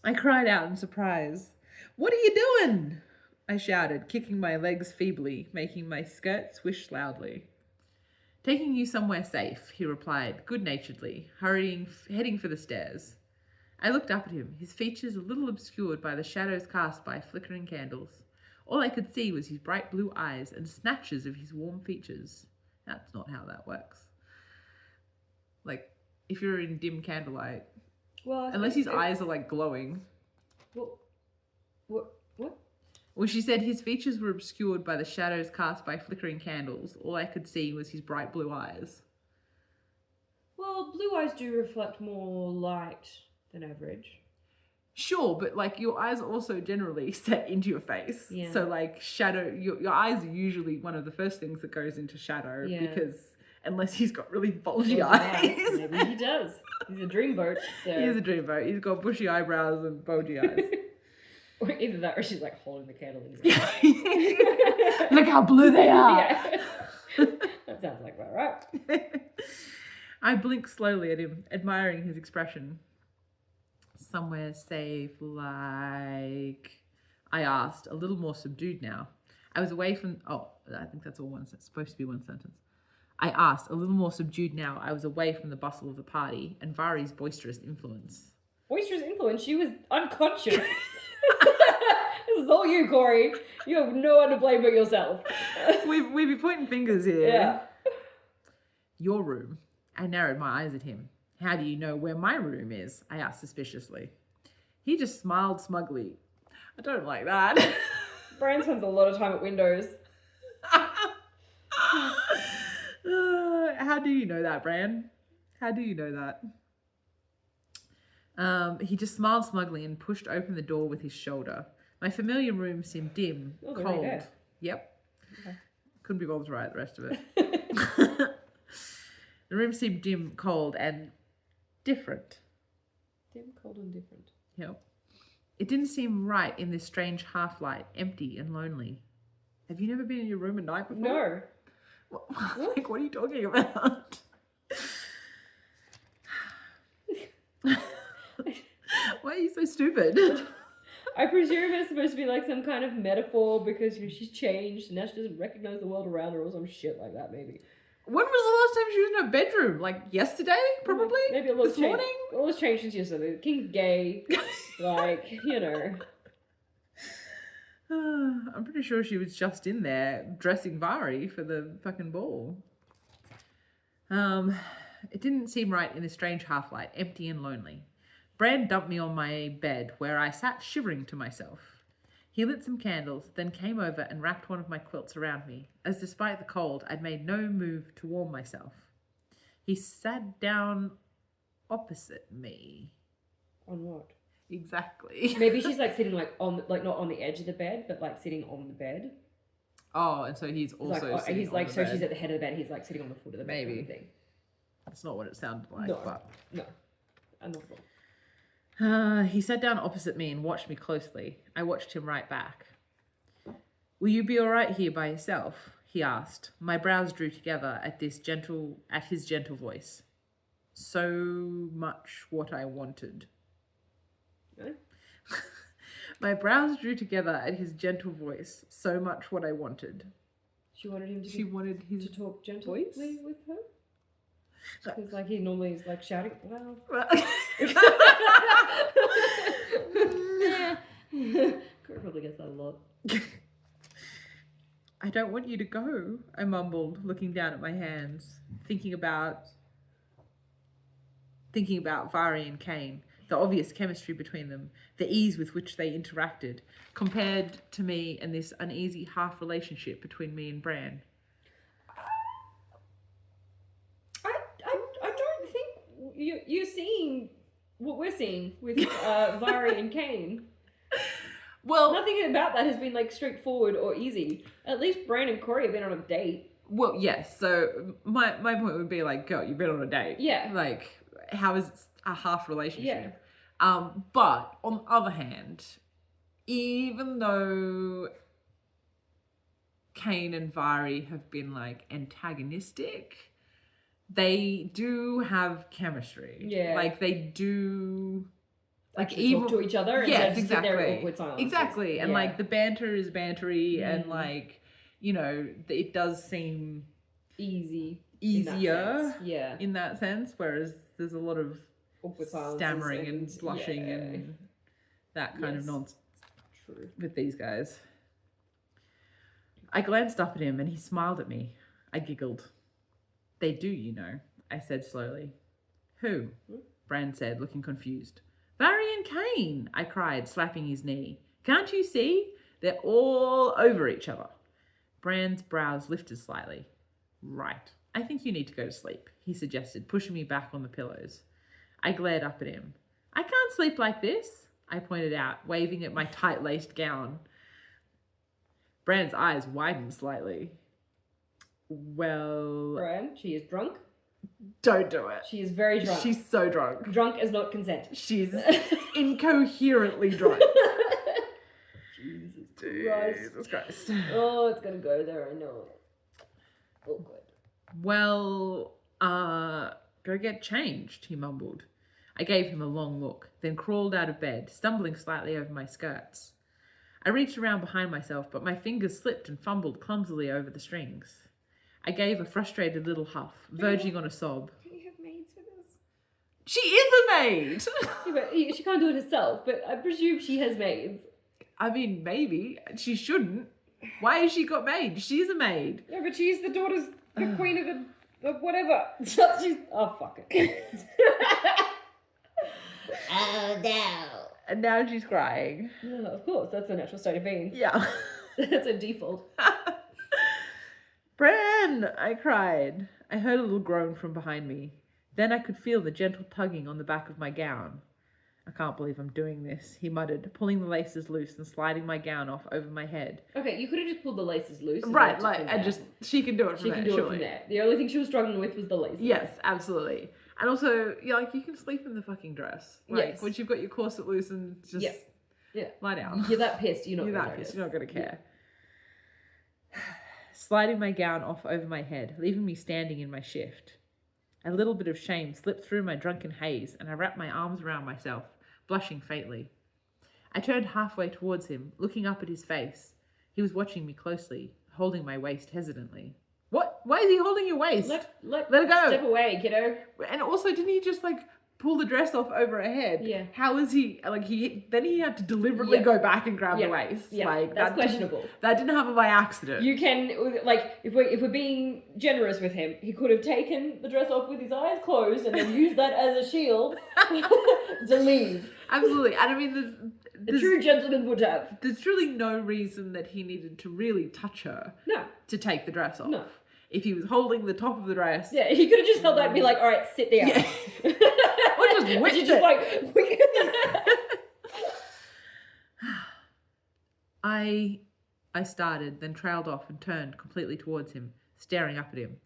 I cried out in surprise. "What are you doing?" I shouted, kicking my legs feebly, making my skirt swish loudly. "Taking you somewhere safe," he replied, good-naturedly, heading for the stairs. I looked up at him, his features a little obscured by the shadows cast by flickering candles. All I could see was his bright blue eyes and snatches of his warm features. That's not how that works. Like, if you're in dim candlelight,
well,
unless his eyes are like glowing.
What?
Well, she said his features were obscured by the shadows cast by flickering candles. All I could see was his bright blue eyes.
Well, blue eyes do reflect more light than average.
Sure, but like your eyes are also generally set into your face.
Yeah.
So like shadow, your eyes are usually one of the first things that goes into shadow because unless he's got really bulgy eyes.
Maybe he does. He's a dreamboat. So.
He is a dreamboat. He's got bushy eyebrows and bulgy eyes.
Or either that or she's like holding the candle in his hand.
Look how blue they are.
Yeah. That sounds like that, right?
I blinked slowly at him, admiring his expression. "Somewhere safe, like..." I asked, a little more subdued now. I was away from... Oh, I think that's all one sentence. Supposed to be one sentence. I asked, a little more subdued now. I was away from the bustle of the party and Vari's boisterous influence.
Boisterous influence? She was unconscious. This is all you, Cori. You have no one to blame but yourself.
we be pointing fingers here.
Yeah.
"Your room." I narrowed my eyes at him. "How do you know where my room is?" I asked suspiciously. He just smiled smugly. I don't like that.
Bran spends a lot of time at windows.
How do you know that, Bran? How do you know that? He just smiled smugly and pushed open the door with his shoulder. My familiar room seemed dim, cold.
Right.
Yep.
Okay.
Couldn't be bothered to write the rest of it. The room seemed dim, cold, and different.
Dim, cold, and different.
Yep. It didn't seem right in this strange half-light, empty and lonely. Have you never been in your room at night before?
No.
Like, what are you talking about? Why are you so stupid?
I presume it's supposed to be like some kind of metaphor because she's changed and now she doesn't recognize the world around her or some shit like that, maybe.
When was the last time she was in her bedroom? Like yesterday, probably?
Maybe a little
this morning?
A little changed since yesterday. The king's gay. Like, you know.
I'm pretty sure she was just in there dressing Vari for the fucking ball. It didn't seem right in this strange half-light, empty and lonely. Bran dumped me on my bed, where I sat shivering to myself. He lit some candles, then came over and wrapped one of my quilts around me, as despite the cold, I'd made no move to warm myself. He sat down opposite me.
On what?
Exactly.
Maybe she's like sitting like on, like not on the edge of the bed, but like sitting on the bed.
Oh, and so he's also sitting
he's like,
on the
so
bed.
she's at the head of the bed, he's like sitting on the foot of the bed.
Maybe.
Kind of thing.
That's not what it sounded like,
No.
but...
No. I'm not sure.
He sat down opposite me and watched me closely. I watched him right back. "Will you be all right here by yourself?" he asked. My brows drew together at his gentle voice. "So much what I wanted."
Really?
My brows drew together at his gentle voice. So much what I wanted.
She wanted him to
She wanted his
to talk gently
voice?
with her? Because like he normally is like shouting. Well, Cori probably gets that a lot.
"I don't want you to go," I mumbled, looking down at my hands, thinking about Vari and Kane. the obvious chemistry between them, the ease with which they interacted, compared to me and this uneasy half relationship between me and Bran.
I don't think you're seeing what we're seeing with Vari and Kane.
Well,
nothing about that has been like straightforward or easy. At least Bran and Cori have been on a date.
Well, yes. So my point would be like, girl, you've been on a date.
Yeah.
Like, how is it a half relationship?
Yeah.
But on the other hand, even though Kane and Vari have been like antagonistic, they do have chemistry.
Yeah.
Like they do. Like
actually
even
talk to each other and
yes,
just
exactly.
sit there in awkward silence.
Exactly. And like the banter is bantery and like, you know, it does seem easier in that sense, whereas there's a lot of
awkward silence,
stammering and blushing and that kind of nonsense with these guys. I glanced up at him and he smiled at me. I giggled. They do, you know, I said slowly. Who? Bran said, looking confused. Vari and Kane, I cried, slapping his knee. Can't you see? They're all over each other. Bran's brows lifted slightly. Right. I think you need to go to sleep, he suggested, pushing me back on the pillows. I glared up at him. I can't sleep like this, I pointed out, waving at my tight-laced gown. Bran's eyes widened slightly. Well...
Bran, she is drunk.
Don't do it.
She is very drunk.
She's so drunk.
Drunk is not consent.
She's incoherently drunk.
Jesus
Christ.
Oh, it's gonna go there, I know it. Oh, good.
Well, go get changed, he mumbled. I gave him a long look, then crawled out of bed, stumbling slightly over my skirts. I reached around behind myself, but my fingers slipped and fumbled clumsily over the strings. I gave a frustrated little huff, verging on a sob.
Do you have maids for this?
She is a maid!
Yeah, but she can't do it herself, but I presume she has maids.
I mean, maybe. She shouldn't. Why has she got maid? She's a maid.
Yeah, but she's the daughter's, the queen of the whatever. She's, oh, fuck it. Oh, no.
And now she's crying.
Oh, of course, that's a natural state of being.
Yeah.
That's a default.
Bran! I cried. I heard a little groan from behind me. Then I could feel the gentle tugging on the back of my gown. I can't believe I'm doing this, he muttered, pulling the laces loose and sliding my gown off over my head.
Okay, you could have just pulled the laces loose.
Right, like, she can do it from there,
She can do it from there. The only thing she was struggling with was the laces.
Yes, absolutely. And also, like, you can sleep in the fucking dress. Like,
yes.
once you've got your corset loose and just lie down.
You're that pissed, you're not
going to care. Yeah. Sliding my gown off over my head, leaving me standing in my shift. A little bit of shame slipped through my drunken haze, and I wrapped my arms around myself, blushing faintly. I turned halfway towards him, looking up at his face. He was watching me closely, holding my waist hesitantly. What? Why is he holding your waist?
Let
it go.
Step away, kiddo.
And also, didn't he just like pull the dress off over her head?
Yeah.
How is he like then he had to deliberately go back and grab the waist.
Yeah.
Like
that's questionable.
That didn't happen by accident.
You can like if we're being generous with him, he could have taken the dress off with his eyes closed and then used that as a shield to leave.
Absolutely. And I mean
a true gentleman would have.
There's truly no reason that he needed to really touch her.
No.
To take the dress off.
No.
If he was holding the top of the dress.
Yeah, he could have just held that and be like, all right, sit down.
Yeah. Or just whipped it.
Just like,
I started, then trailed off and turned completely towards him, staring up at him.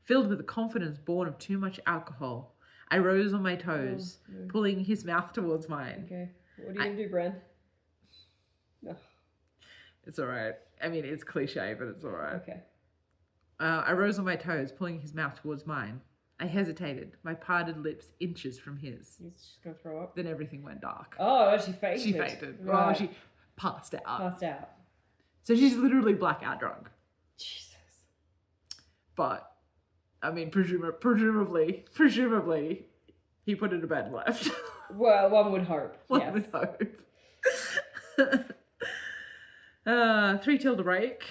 Filled with a confidence born of too much alcohol, I rose on my toes, pulling his mouth towards mine.
Okay, what are you going to do, Bran? Oh.
It's all right. I mean, it's cliche, but it's all right.
Okay.
I rose on my toes, pulling his mouth towards mine. I hesitated, my parted lips inches from his.
He's just going to throw up.
Then everything went dark.
Oh, she fainted.
She fainted.
Right.
Oh, she passed out.
Passed out.
So she's literally blackout drunk.
Jesus.
But, I mean, presumably, he put her to bed and left.
Well, one would hope.
One would hope. 3 till the break.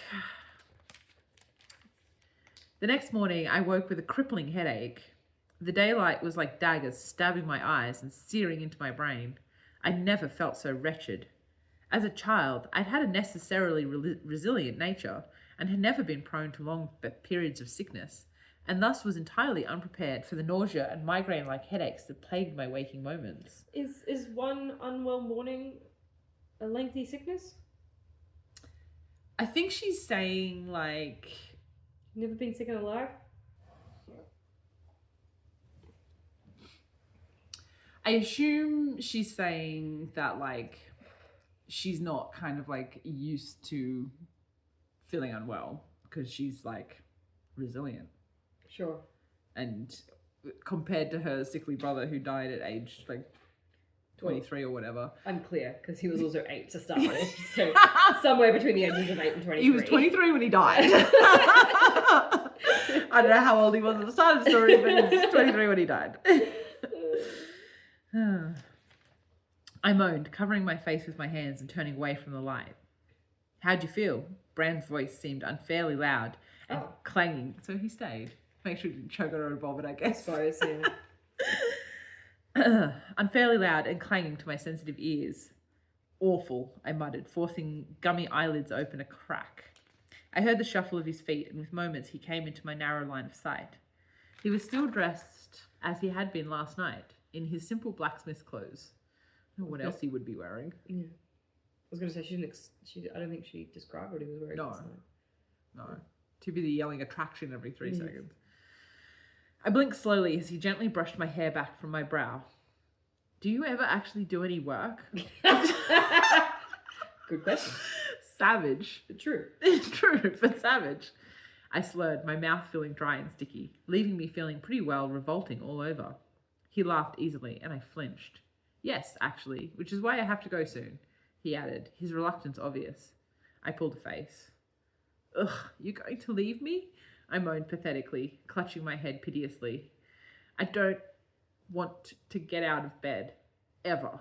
The next morning, I woke with a crippling headache. The daylight was like daggers stabbing my eyes and searing into my brain. I never felt so wretched. As a child, I'd had a necessarily resilient nature and had never been prone to long periods of sickness, and thus was entirely unprepared for the nausea and migraine-like headaches that plagued my waking moments.
Is one unwell morning a lengthy sickness?
I think she's saying, like...
Never been sick and alive?
I assume she's saying that, like, she's not kind of, like, used to feeling unwell because she's, like, resilient.
Sure.
And compared to her sickly brother who died at age, like, 23 or whatever.
Unclear, because he was also 8 to start with. So somewhere between the ages of 8 and 23.
He was 23 when he died. I don't know how old he was at the start of the story, but he was 23 when he died. I moaned, covering my face with my hands and turning away from the light. How'd you feel? Bran's voice seemed unfairly loud and clanging, so he stayed. Make sure he didn't choke on her and vomit, I guess.
I suppose, yeah.
Unfairly loud and clanging to my sensitive ears. Awful, I muttered, forcing gummy eyelids open a crack. I heard the shuffle of his feet, and with moments he came into my narrow line of sight. He was still dressed as he had been last night, in his simple blacksmith clothes. I don't know what else he would be wearing.
Yeah. I was going to say, I don't think she described what he was wearing.
No. Too busy yelling attraction every 3 seconds. I blinked slowly as he gently brushed my hair back from my brow. Do you ever actually do any work?
Good question.
Savage.
True.
True, but savage. I slurred, my mouth feeling dry and sticky, leaving me feeling pretty well revolting all over. He laughed easily, and I flinched. Yes, actually, which is why I have to go soon, he added, his reluctance obvious. I pulled a face. Ugh, you going to leave me? I moaned pathetically, clutching my head piteously. I don't want to get out of bed. Ever.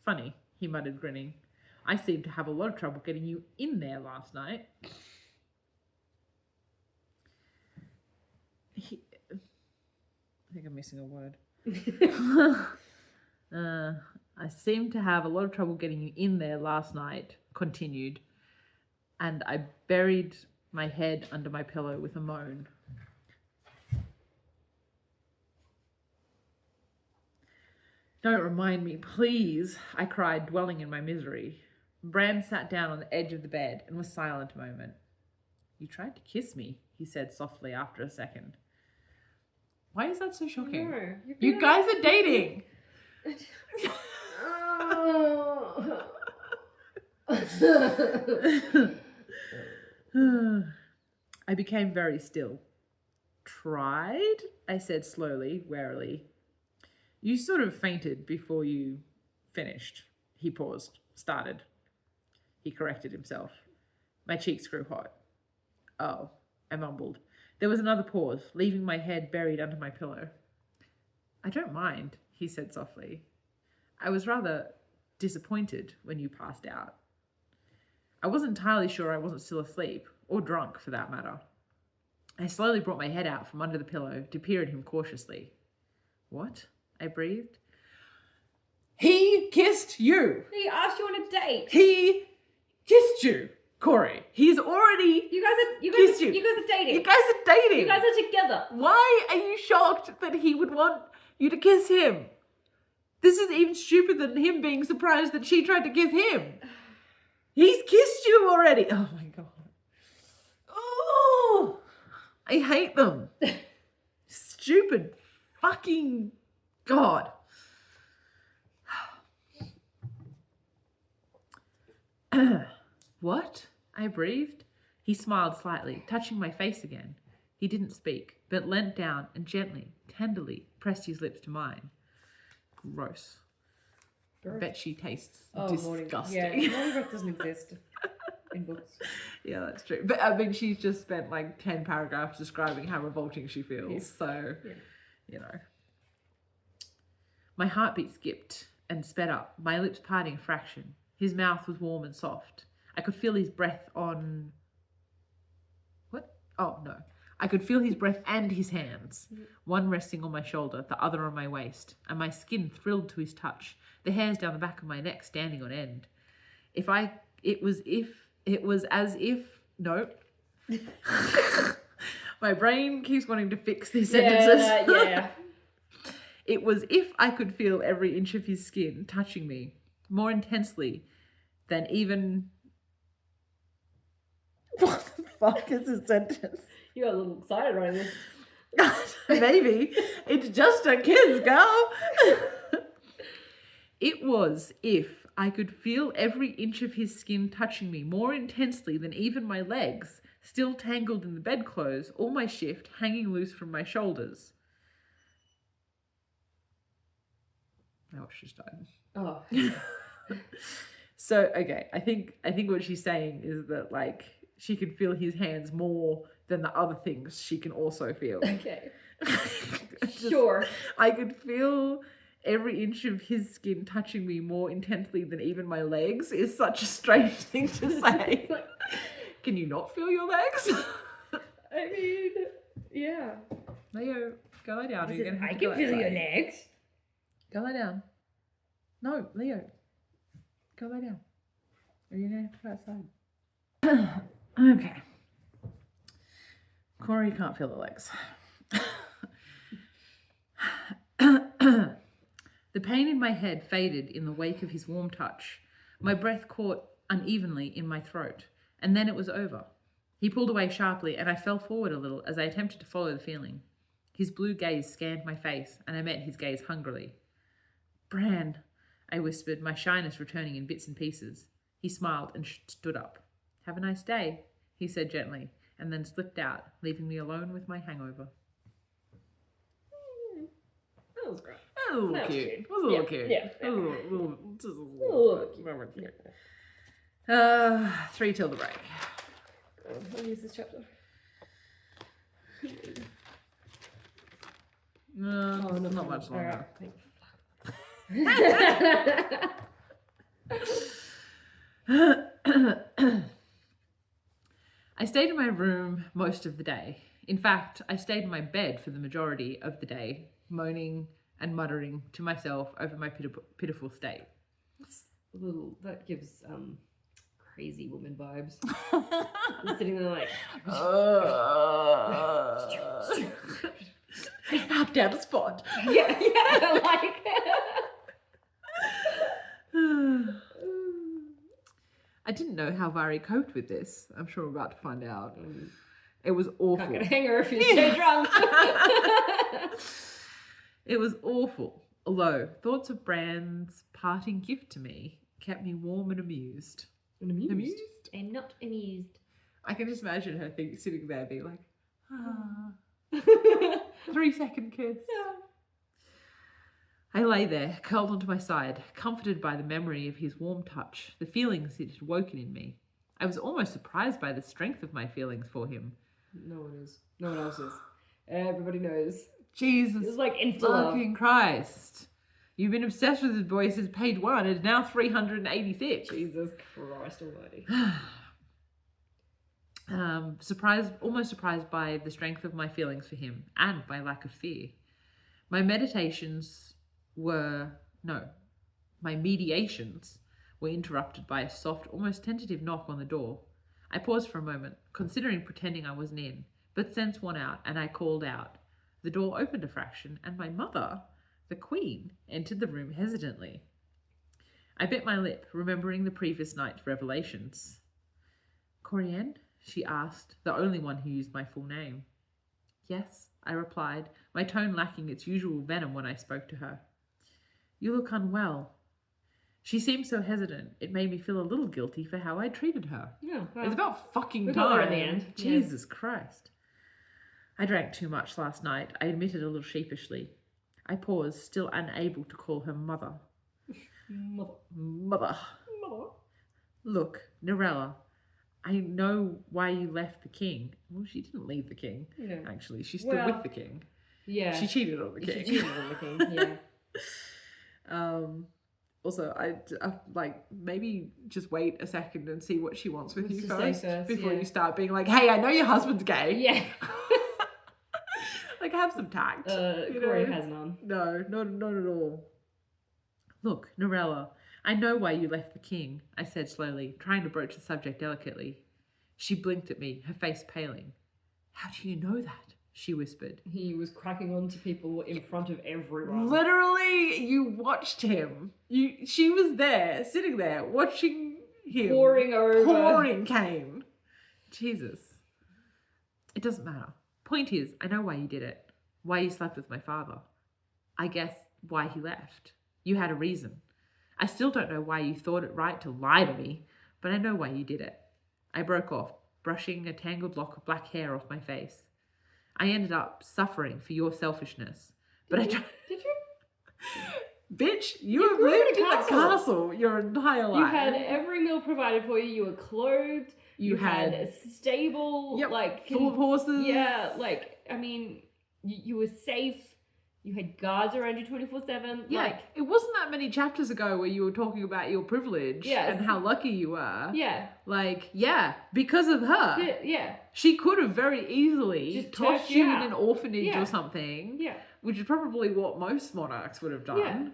Funny, he muttered, grinning. I seemed to have a lot of trouble getting you in there last night. I think I'm missing a word. I seemed to have a lot of trouble getting you in there last night, continued, and I buried my head under my pillow with a moan. Don't remind me, please, I cried, dwelling in my misery. Bran sat down on the edge of the bed and was silent a moment. You tried to kiss me, he said softly after a second. Why is that so shocking?
No,
you guys are dating. I became very still. Tried? I said slowly, warily. You sort of fainted before you finished. He paused, started. He corrected himself. My cheeks grew hot. Oh, I mumbled. There was another pause, leaving my head buried under my pillow. I don't mind, he said softly. I was rather disappointed when you passed out. I wasn't entirely sure I wasn't still asleep, or drunk for that matter. I slowly brought my head out from under the pillow to peer at him cautiously. What? I breathed. He kissed you!
He asked you on a date!
He kissed you, Cori. He's already
You guys
kissed
are dating.
You guys are dating.
You guys are together.
Why are you shocked that he would want you to kiss him? This is even stupider than him being surprised that she tried to kiss him. He's kissed you already. Oh my God. Oh, I hate them. Stupid fucking God. What? I breathed. He smiled slightly, touching my face again. He didn't speak, but leant down and gently, tenderly pressed his lips to mine. Gross. I bet she tastes disgusting.
Yeah, morning breath doesn't exist in books.
Yeah, that's true. But I mean, she's just spent like 10 paragraphs describing how revolting she feels.
Yeah.
So,
Yeah.
you know. My heartbeat skipped and sped up, my lips parting a fraction. His mouth was warm and soft. I could feel his breath on... What? Oh, no. I could feel his breath and his hands, one resting on my shoulder, the other on my waist, and my skin thrilled to his touch, the hairs down the back of my neck standing on end. It was as if, no. My brain keeps wanting to fix these sentences.
Yeah.
It was if I could feel every inch of his skin touching me more intensely than even... What the fuck is this sentence?
You got a little excited right this.
Maybe. It's just a kiss, girl. It was if I could feel every inch of his skin touching me more intensely than even my legs, still tangled in the bedclothes, all my shift hanging loose from my shoulders. Oh, she's died.
Oh.
So, okay, I think what she's saying is that, like, she could feel his hands more than the other things she can also feel.
Okay. Sure.
I could feel every inch of his skin touching me more intensely than even my legs is such a strange thing to say. Can you not feel your legs?
I mean, yeah.
Leo, go lie down. You're gonna have
I
to
can
go
feel your
outside.
legs.
Go lie down. No, Leo. Go lie down. Or you're gonna have to go outside. Okay. Cori can't feel the legs. The pain in my head faded in the wake of his warm touch. My breath caught unevenly in my throat, and then it was over. He pulled away sharply, and I fell forward a little as I attempted to follow the feeling. His blue gaze scanned my face, and I met his gaze hungrily. Bran, I whispered, my shyness returning in bits and pieces. He smiled and stood up. Have a nice day, he said gently, and then slipped out, leaving me alone with my hangover.
That was great.
That was a little cute. It was a little cute.
Yeah.
It was a little
Cute.
3 till the break.
I'll use this chapter.
No, not much longer. I stayed in my room most of the day. In fact, I stayed in my bed for the majority of the day, moaning and muttering to myself over my pitiful state.
That gives crazy woman vibes. I'm sitting there like
Up down the spot.
yeah, like
I didn't know how Vari coped with this. I'm sure we're about to find out. It was awful.
can't get a hanger if you stay drunk.
It was awful. Although thoughts of Bran's parting gift to me kept me warm and amused.
Amused? I'm not amused.
I can just imagine her sitting there being like, 3-second kiss.
Yeah.
I lay there, curled onto my side, comforted by the memory of his warm touch, the feelings it had woken in me. I was almost surprised by the strength of my feelings for him.
No one is. No one else is. Everybody knows.
Jesus
It's like insta-love.
fucking Christ. You've been obsessed with this boy since page 1 and now 386.
Jesus Christ almighty.
Almost surprised by the strength of my feelings for him and my lack of fear. My mediations were interrupted by a soft, almost tentative knock on the door. I paused for a moment, considering pretending I wasn't in, but sense won out, and I called out. The door opened a fraction, and my mother, the Queen, entered the room hesitantly. I bit my lip, remembering the previous night's revelations. Corianne? She asked, the only one who used my full name. Yes, I replied, my tone lacking its usual venom when I spoke to her. You look unwell. She seemed so hesitant, it made me feel a little guilty for how I treated her.
Yeah, well,
It's about fucking
we
time.
got there in the end.
Jesus Christ. I drank too much last night, I admitted a little sheepishly. I paused, still unable to call her mother. Mother. Look, Narella, I know why you left the king. Well, she didn't leave the king, actually. She's still with the king.
Yeah.
She cheated on the king.
She cheated on the king, yeah.
Also, I like, maybe just wait a second and see what she wants with you
What's to say
first
first,
before
yeah.
you start being like, hey, I know your husband's gay.
Yeah.
Like, have some tact.
Cori has none.
No, not at all. Look, Norella, I know why you left the king, I said slowly, trying to broach the subject delicately. She blinked at me, her face paling. How do you know that? She whispered.
He was cracking on to people in front of everyone.
Literally, you watched him. She was there, sitting there, watching him. Pouring cane. Jesus. It doesn't matter. Point is, I know why you did it. Why you slept with my father. I guess why he left. You had a reason. I still don't know why you thought it right to lie to me, but I know why you did it. I broke off, brushing a tangled lock of black hair off my face. I ended up suffering for your selfishness. But
Did you?
Bitch, you have lived in a castle your entire life.
You had every meal provided for you. You were clothed. You had a stable,
full of horses.
Yeah, I mean, you were safe. You had guards around you 24/7.
Yeah, it wasn't that many chapters ago where you were talking about your privilege and how lucky you were.
Yeah.
Because of her.
Yeah.
She could have very easily just tossed you in an orphanage or something.
Yeah.
Which is probably what most monarchs would have done.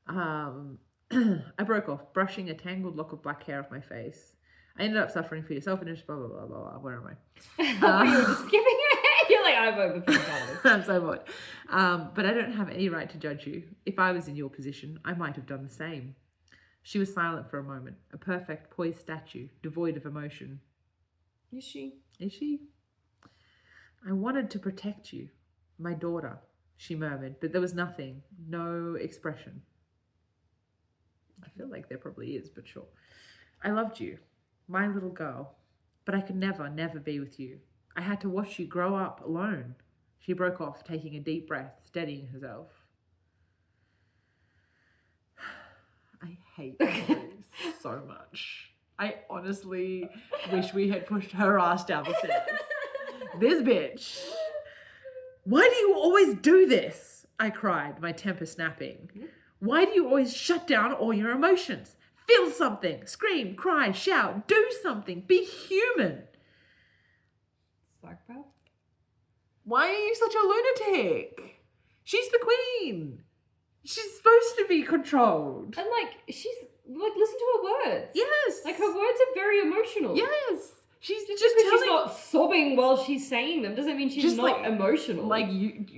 Yeah. I broke off, brushing a tangled lock of black hair off my face. I ended up suffering for your selfishness, blah, blah, blah, blah, blah. Where am I?
You were just skipping ahead. You're like, I've overthought
I'm so bored. But I don't have any right to judge you. If I was in your position, I might have done the same. She was silent for a moment, a perfect, poised statue, devoid of emotion.
Is she?
Is she? I wanted to protect you, my daughter, she murmured, but there was nothing, no expression. I feel like there probably is, but sure. I loved you, my little girl, but I could never be with you. I had to watch you grow up alone. She broke off, taking a deep breath, steadying herself. I hate Cori so much. I honestly wish we had pushed her ass down the stairs. This bitch. Why do you always do this? I cried, my temper snapping. Why do you always shut down all your emotions? Feel something. Scream, cry, shout, do something. Be human.
Psychopath?
Why are you such a lunatic? She's the queen. She's supposed to be controlled.
And she's listen to her words.
Yes.
Her words are very emotional.
Yes. She's just
because she's not sobbing while she's saying them doesn't mean she's not emotional.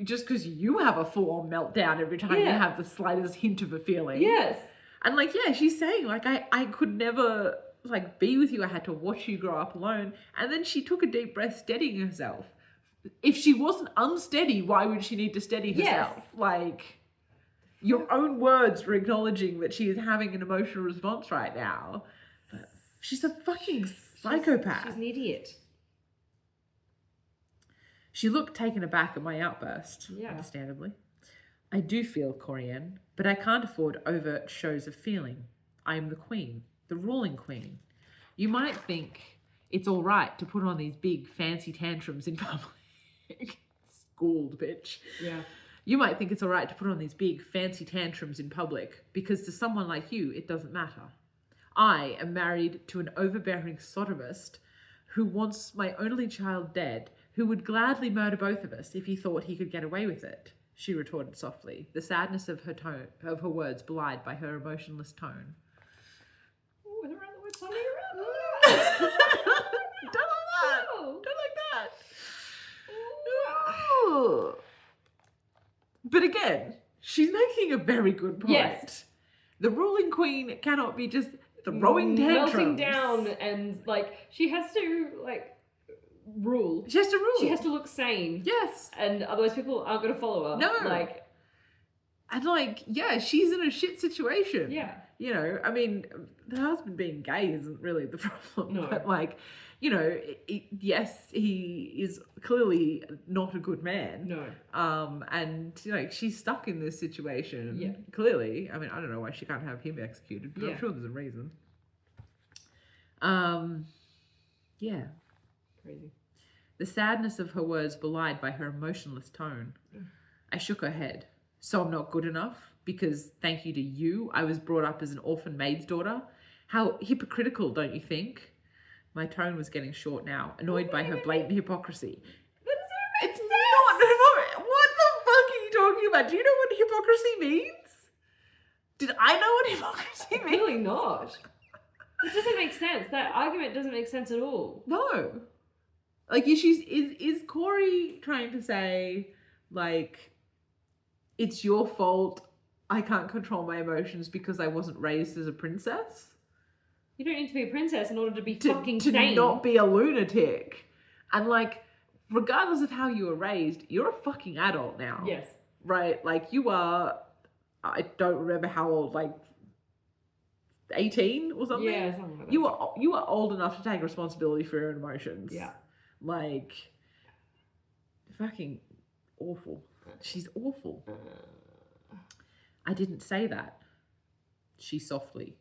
Just because you have a full-on meltdown every time you have the slightest hint of a feeling.
Yes.
And she's saying I could never be with you. I had to watch you grow up alone. And then she took a deep breath, steadying herself. If she wasn't unsteady, why would she need to steady herself?
Yes.
Your own words are acknowledging that she is having an emotional response right now. But she's a fucking psychopath.
She's an idiot.
She looked taken aback at my outburst, understandably. I do feel, Corianne, but I can't afford overt shows of feeling. I am the queen, the ruling queen. You might think it's all right to put on these big fancy tantrums in public. Schooled, bitch.
Yeah.
You might think it's all right to put on these big fancy tantrums in public because to someone like you, it doesn't matter. I am married to an overbearing sodomist who wants my only child dead, who would gladly murder both of us if he thought he could get away with it, she retorted softly, the sadness of her words belied by her emotionless tone.
Ooh, around the word something around.
Don't like that. Don't like that. Ooh. But again, she's making a very good point.
Yes.
The ruling queen cannot be just throwing tantrums.
Melting down and she has to rule.
She has to rule.
She has to look sane.
Yes.
And otherwise people aren't going to follow her.
No. And she's in a shit situation.
Yeah.
I mean, the husband being gay isn't really the problem.
No.
But yes, he is clearly not a good man.
No.
And she's stuck in this situation.
Yeah.
Clearly. I mean, I don't know why she can't have him executed, but I'm sure there's a reason. Yeah.
Crazy.
The sadness of her words belied by her emotionless tone. I shook her head. So I'm not good enough? Because thank you to you, I was brought up as an orphan maid's daughter? How hypocritical, don't you think? My tone was getting short now, annoyed by her blatant hypocrisy.
That doesn't make
It's
sense.
not. What the fuck are you talking about? Do you know what hypocrisy means? Did I know what hypocrisy means?
Really not. It doesn't make sense. That argument doesn't make sense at all.
No. Like, is Cori trying to say, like, it's your fault I can't control my emotions because I wasn't raised as a princess?
You don't need to be a princess in order to be fucking
to
sane.
not be a lunatic. And, like, regardless of how you were raised, you're a fucking adult now.
Yes.
Right? Like, you are, I don't remember how old, like, 18 or something?
Yeah, something like that.
You are old enough to take responsibility for your own emotions.
Yeah.
Like, fucking awful. She's awful. I didn't say that. She softly.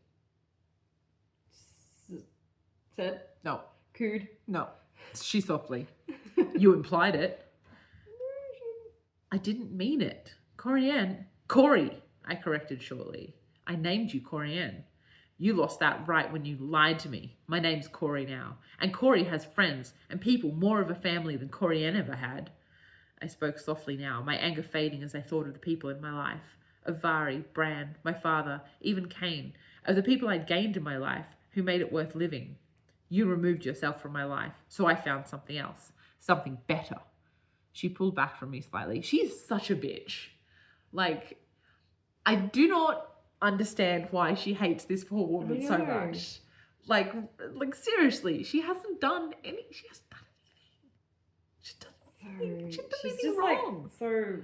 Said.
No.
Cooed.
No. She softly. You implied it. I didn't mean it. Cori, I corrected shortly. I named you Cori. You lost that right when you lied to me. My name's Cori now. And Cori has friends and people more of a family than Cori ever had. I spoke softly now, my anger fading as I thought of the people in my life. Of Vari, Bran, my father, even Cain. Of the people I'd gained in my life who made it worth living. You removed yourself from my life, so I found something else. Something better. She pulled back from me slightly. She is such a bitch. Like, I do not understand why she hates this poor woman so much. Like seriously, she hasn't done anything. She done
She's
anything
just
wrong.
like so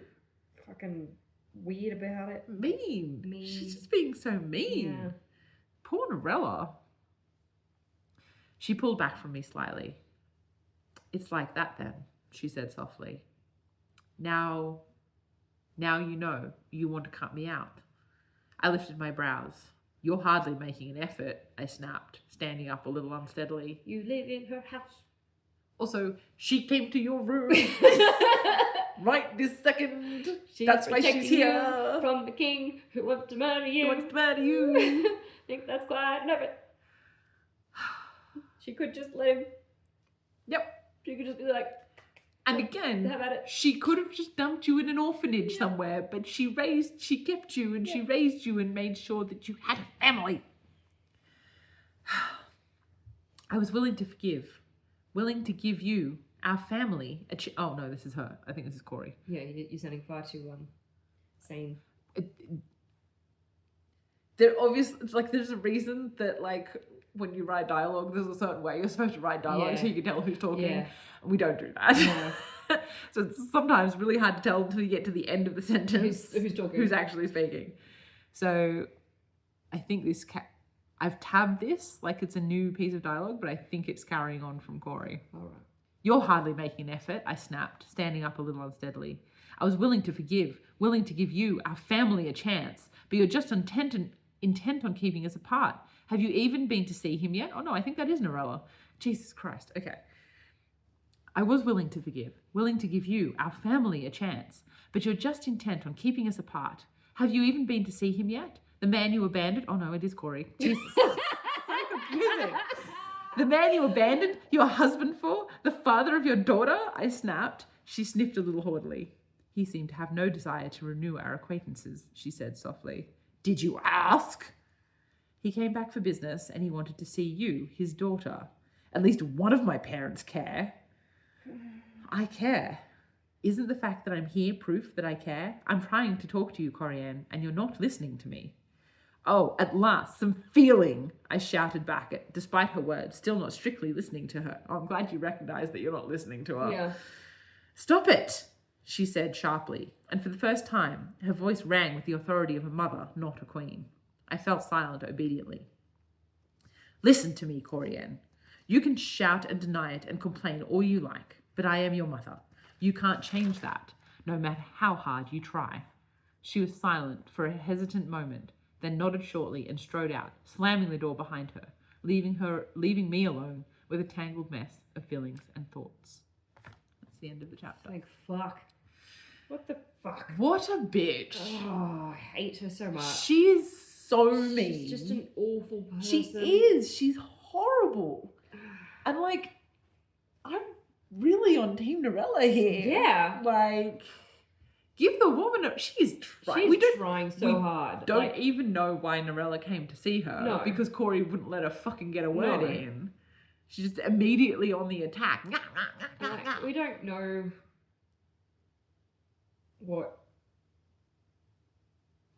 fucking weird about it.
Mean. She's just being so mean.
Yeah.
Poor Norella. She pulled back from me slightly. It's like that then, she said softly. Now you know you want to cut me out. I lifted my brows. You're hardly making an effort, I snapped, standing up a little unsteadily.
You live in her house.
Also, she came to your room right this second.
She's
That's why she's here.
You from the king who wants to murder you.
Who wants to murder you?
I think that's quite enough. She could just let him.
Yep.
She could just be like.
And again,
have at it.
She could have just dumped you in an orphanage somewhere, but she kept you and she raised you and made sure that you had a family. I was willing to forgive, willing to give you, our family, oh no, this is her. I think this is Cori.
Yeah, you're sounding far too sane.
There's a reason that, like, when you write dialogue, there's a certain way you're supposed to write dialogue so you can tell who's talking.
Yeah.
We don't do that.
No.
So it's sometimes really hard to tell until you get to the end of the sentence
who's talking,
who's actually speaking. So I think this I've tabbed this like it's a new piece of dialogue, but I think it's carrying on from Cori.
All right.
You're hardly making an effort, I snapped, standing up a little unsteadily. I was willing to forgive, willing to give you, our family, a chance, but you're just intent on keeping us apart. Have you even been to see him yet? Oh no, I think that is Norella. Jesus Christ. Okay. I was willing to forgive, willing to give you, our family, a chance, but you're just intent on keeping us apart. Have you even been to see him yet? The man you abandoned? Oh no, it is Cori. Jesus. So confusing. The man you abandoned your husband for? The father of your daughter? I snapped. She sniffed a little haughtily. He seemed to have no desire to renew our acquaintances, she said softly. Did you ask? He came back for business and he wanted to see you, his daughter. At least one of my parents care. I care. Isn't the fact that I'm here proof that I care? I'm trying to talk to you, Corianne, and you're not listening to me. Oh, at last, some feeling, I shouted back, despite her words, still not strictly listening to her. Oh, I'm glad you recognize that you're not listening to her.
Yeah.
Stop it, she said sharply, and for the first time, her voice rang with the authority of a mother, not a queen. I fell silent obediently. Listen to me, Corianne. You can shout and deny it and complain all you like, but I am your mother. You can't change that, no matter how hard you try. She was silent for a hesitant moment, then nodded shortly and strode out, slamming the door behind her, leaving me alone with a tangled mess of feelings and thoughts. That's the end of the chapter.
Like, fuck. What the fuck?
What a bitch.
Oh, I hate her so much.
She is so mean.
She's just an awful person.
She is. She's horrible. And like, I'm really on Team Norella here.
Yeah.
Like, give the woman a... She's trying.
She's trying so hard.
Don't
Like,
even know why Norella came to see her.
No.
Because Cori wouldn't let her fucking get a word
No.
in. She's just immediately on the attack.
like, we don't know what...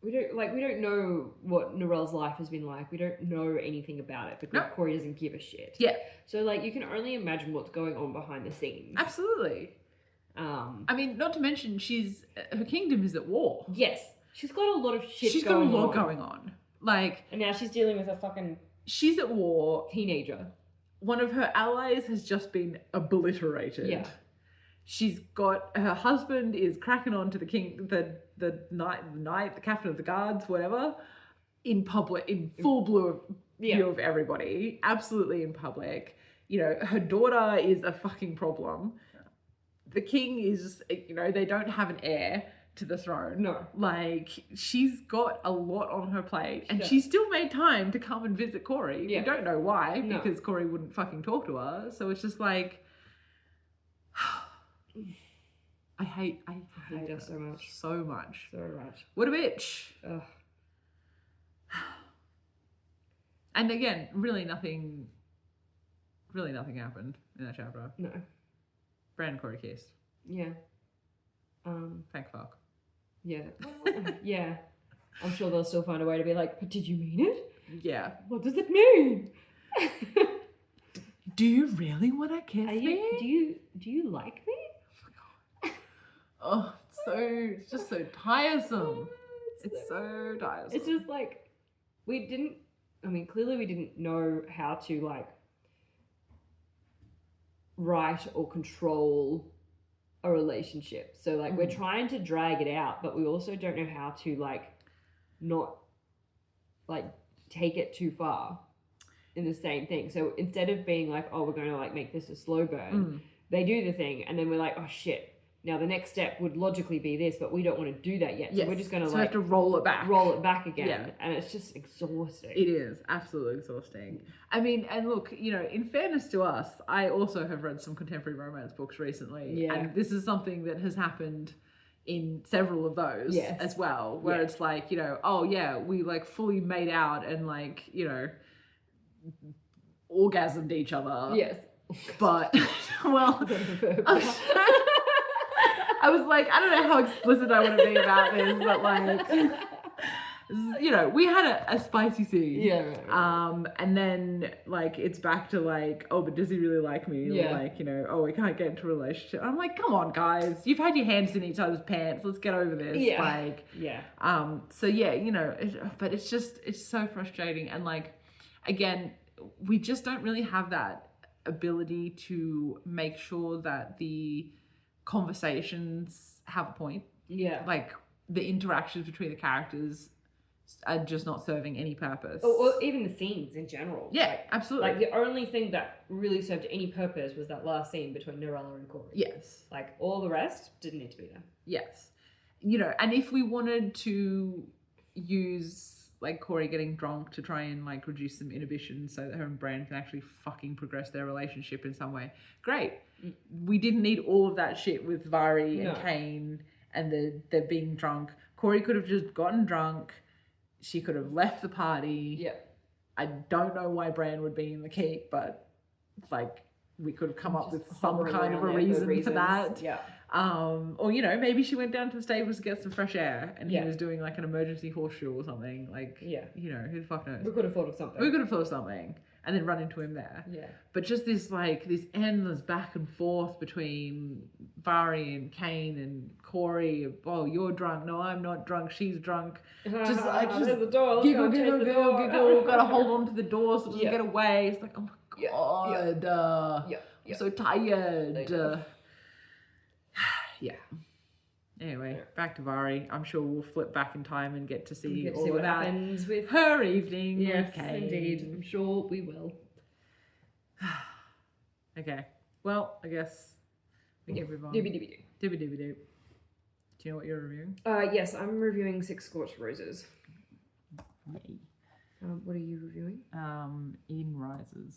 We don't know what Norella's life has been like. We don't know anything about it because
No.
Cori doesn't give a shit.
Yeah.
So like you can only imagine what's going on behind the scenes.
Absolutely. I mean, not to mention her kingdom is at war.
Yes. She's got a lot of shit
She's
going on.
got a lot going on. Like,
And now she's dealing with a fucking
she's at war.
teenager.
One of her allies has just been obliterated.
Yeah.
She's got her husband is cracking on to the king, the knight, the captain of the guards, whatever, in public, in full view of everybody, absolutely in public. You know, her daughter is a fucking problem. The king is, you know, they don't have an heir to the throne.
No.
Like, she's got a lot on her plate, and
does.
she still made time to come and visit Cori.
Yeah.
We don't know why,
No.
because Cori wouldn't fucking talk to her. So it's just like, I hate
her so much.
so much.
So much.
What a bitch.
Ugh.
And again, really nothing happened in that chapter.
No.
Bran and Cori kissed.
Yeah.
Thank fuck.
Yeah. Yeah. I'm sure they'll still find a way to be like, but did you mean it?
Yeah.
What does it mean?
Do you really want to kiss
Are
me?
you, do you like me?
Oh, it's just so tiresome. It's so tiresome.
It's just like, clearly we didn't know how to like write or control a relationship. So like we're trying to drag it out, but we also don't know how to like not like take it too far in the same thing. So instead of being like, oh, we're going to like make this a slow burn, they do the thing and then we're like, oh shit. Now the next step would logically be this, but we don't want to do that yet. So we're just going to
we have to roll it back
again.
Yeah.
And it's just exhausting.
It is absolutely exhausting. I mean, and look, you know, in fairness to us, I also have read some contemporary romance books recently.
Yeah.
And this is something that has happened in several of those as well, where it's like, you know, oh yeah, we like fully made out and like, you know, orgasmed each other.
Yes.
But, well, I was like, I don't know how explicit I want to be about this, but like, you know, we had a spicy scene.
Yeah. Right.
And then like it's back to like, oh, but does he really like me?
Yeah.
Or like, you know, oh, we can't get into a relationship. I'm like, come on, guys, you've had your hands in each other's pants. Let's get over this.
Yeah.
Like,
yeah.
So yeah, you know, but it's so frustrating. And like, again, we just don't really have that ability to make sure that the conversations have a point.
Yeah.
Like the interactions between the characters are just not serving any purpose.
Or even the scenes in general.
Yeah,
like,
absolutely.
Like the only thing that really served any purpose was that last scene between Norella and Cori.
Yes.
Like all the rest didn't need to be there.
Yes. You know, and if we wanted to use like Cori getting drunk to try and like reduce some inhibition so that her and Bran can actually fucking progress their relationship in some way, great. We didn't need all of that shit with Vari and Kane and the being drunk. Cori could have just gotten drunk. She could have left the party.
Yeah.
I don't know why Bran would be in the keep, but like we could have come up with some kind of a reason for that.
Yeah.
Or, you know, maybe she went down to the stables to get some fresh air and he
Yeah.
was doing like an emergency horseshoe or something. Like,
Yeah.
you know, who the fuck knows?
We could have thought of something.
We could have thought of something and then run into him there.
Yeah.
But just this endless back and forth between Vari and Kane and Cori. Oh, you're drunk. No, I'm not drunk. She's drunk.
There's the door. Let's
Giggle,
go change
giggle,
the
giggle,
door.
giggle. Gotta hold on to the door so it doesn't
Yeah.
get away. It's like, oh my God.
Yeah.
I'm so tired.
know.
Yeah. Anyway, back to Vari. I'm sure we'll flip back in time and get to see all
what
of that.
happens with
Her evening.
Yes,
with Kane.
indeed. I'm sure we will.
Okay. Well, I guess we get move on.
Doobie.
Doobie. Do you know what you're reviewing?
Yes, I'm reviewing Six Scorched Roses.
Yay.
What are you reviewing?
Eden Rises.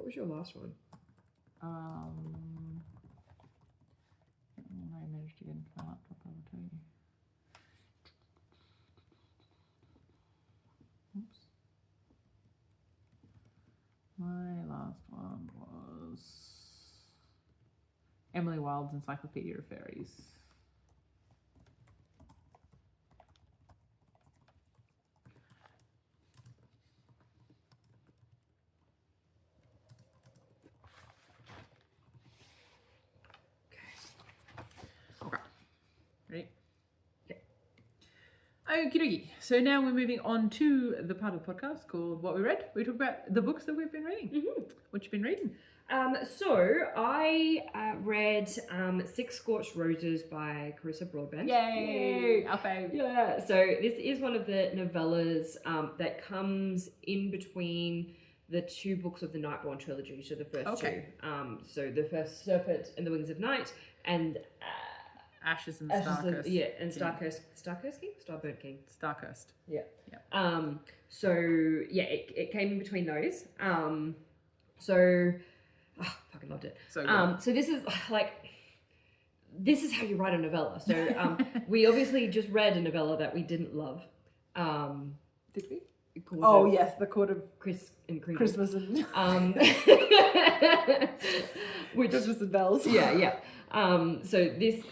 What was your last one?
I managed to get into my laptop, I will tell you. Oops. My last one was Emily Wilde's Encyclopedia of Fairies. Okay. Ready? Okie dokie. So now we're moving on to the part of the podcast called What We Read. We talk about the books that we've been reading.
Mm-hmm.
What you been reading?
So I read Six Scorched Roses by Carissa Broadbent.
Yay! Our fave.
Yeah. So this is one of the novellas that comes in between the two books of the Nightborn trilogy. So the first two. So the first Serpent and the Wings of Night and
Ashes and Starburst.
And Starburst King? Starburnt King.
Starburst.
Yeah.
Yeah.
So yeah, it came in between those. Fucking loved it.
So good.
So this is how you write a novella. So we obviously just read a novella that we didn't love.
Did we?
Oh
yes, the Court of
Chris and Crinkle.
Christmas and
which
Christmas and bells.
Yeah. So this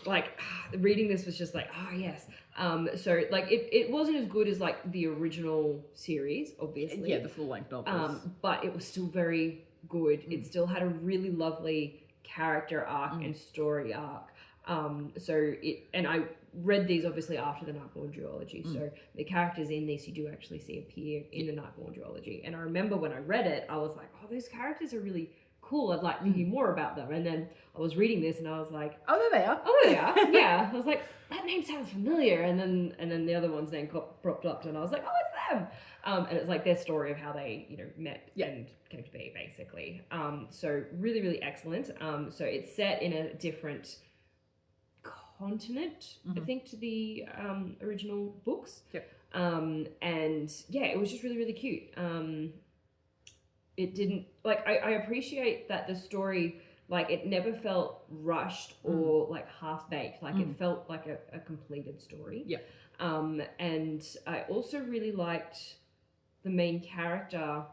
reading this was just like, oh yes. So it wasn't as good as like the original series, obviously.
Yeah, the full length novels.
But it was still very good. It still had a really lovely character arc and story arc. And I read these obviously after the Nightborn duology. So the characters in this you do actually see appear in the Nightborn duology. And I remember when I read it, I was like, oh, those characters are really cool. I'd like to hear more about them. And then I was reading this and I was like,
oh, there they are.
Oh, there they are. Yeah. I was like, that name sounds familiar. And then the other one's name got propped up and I was like, oh, it's them. And it's like their story of how they, met and came to be, basically. So really, really excellent. So it's set in a different continent, I think, to the original books.
Yep.
And yeah, it was just really, really cute. It didn't I appreciate that the story, it never felt rushed or half baked. It felt like a completed story.
Yeah.
And I also really liked the main character.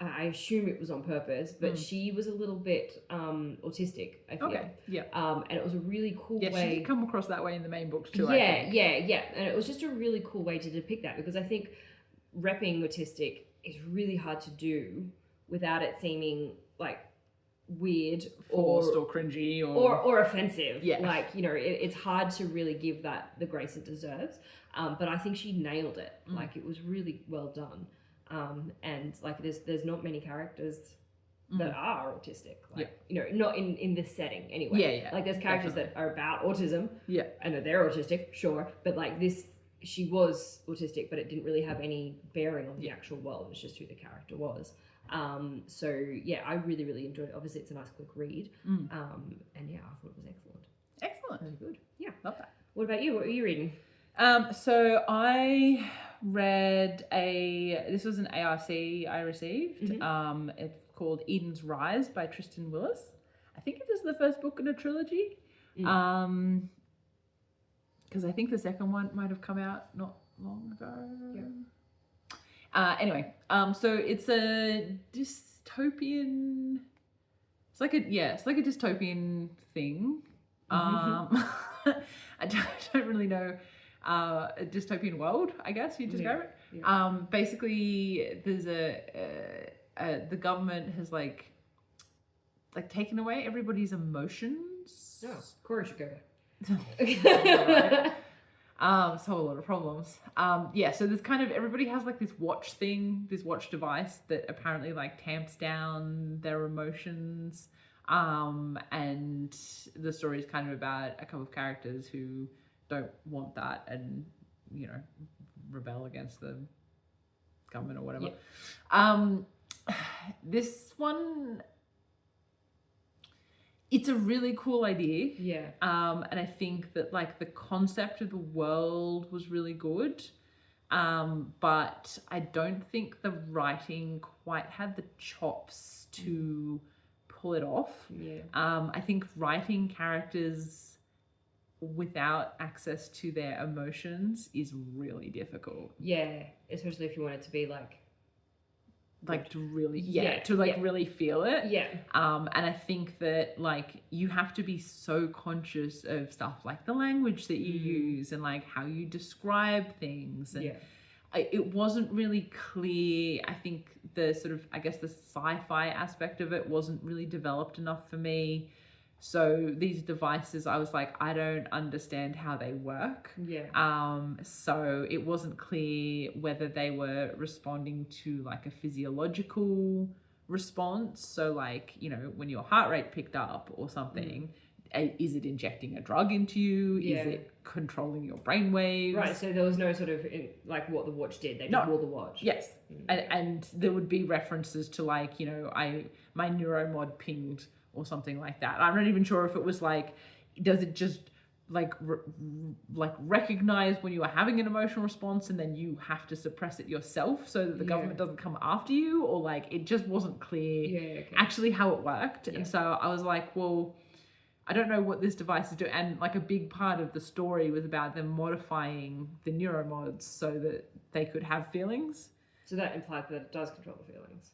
I assume it was on purpose, but she was a little bit autistic, I feel.
Okay. Yeah.
And it was a really cool way.
Yeah, she did come across that way in the main books too.
Yeah,
I think.
yeah. And it was just a really cool way to depict that, because I think repping autistic is really hard to do without it seeming weird
forced or cringy
or offensive.
Yeah.
It's hard to really give that the grace it deserves. But I think she nailed it. It was really well done. And there's not many characters that are autistic, not in this setting anyway.
Yeah.
There's characters that are about autism.
Yeah.
And that they're autistic, sure. But she was autistic, but it didn't really have any bearing on the actual world. It's just who the character was. So yeah, I really, really enjoyed it. Obviously it's a nice quick read. And yeah, I thought it was excellent.
Excellent.
Very good. Yeah.
Love that.
What about you? What were you reading?
So I read this was an ARC I received. It's called Eden's Rise by Tristan Willis. I think it is the first book in a trilogy. Because I think the second one might have come out not long ago. Yeah. Anyway, so it's a dystopian. It's like a dystopian thing. I don't really know. A dystopian world, I guess you'd describe it. Yeah. Basically, there's the government has taken away everybody's emotions.
Oh, Cori should go there.
So a lot of problems. So there's kind of, everybody has this watch thing, this watch device that apparently tamps down their emotions. And the story is kind of about a couple of characters who don't want that and, rebel against the government or whatever. Yeah. This one, it's a really cool idea. Yeah. And I think that the concept of the world was really good. but I don't think the writing quite had the chops to pull it off.
Yeah.
I think writing characters without access to their emotions is really difficult.
Yeah, especially if you want it to be like
to really
Yeah.
really feel it.
Yeah.
And I think that like you have to be so conscious of stuff like the language that you use and like how you describe things, and it wasn't really clear. I think the sort of, I guess, the sci-fi aspect of it wasn't really developed enough for me. So these devices, I was like, I don't understand how they work.
Yeah.
So it wasn't clear whether they were responding to like a physiological response. So like, you know, when your heart rate picked up or something, is it injecting a drug into you?
Yeah.
Is it controlling your brain waves?
Right, so there was no sort of like what the watch did. They just wore the watch.
Yes. And there would be references to like, you know, my neuromod pinged or something like that. I'm not even sure if it was like, does it just like recognize when you are having an emotional response and then you have to suppress it yourself so that the government doesn't come after you, or like it just wasn't clear actually how it worked. And so I was like, well, I don't know what this device is doing. And like a big part of the story was about them modifying the neuromods so that they could have feelings.
So that implies that it does control the feelings.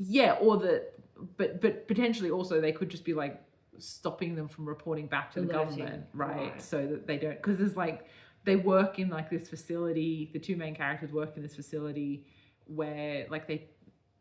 Yeah, or that, but potentially also they could just be like stopping them from reporting back to the government, right? So that they don't, because there's like, they work in like this facility, the two main characters work in this facility where like they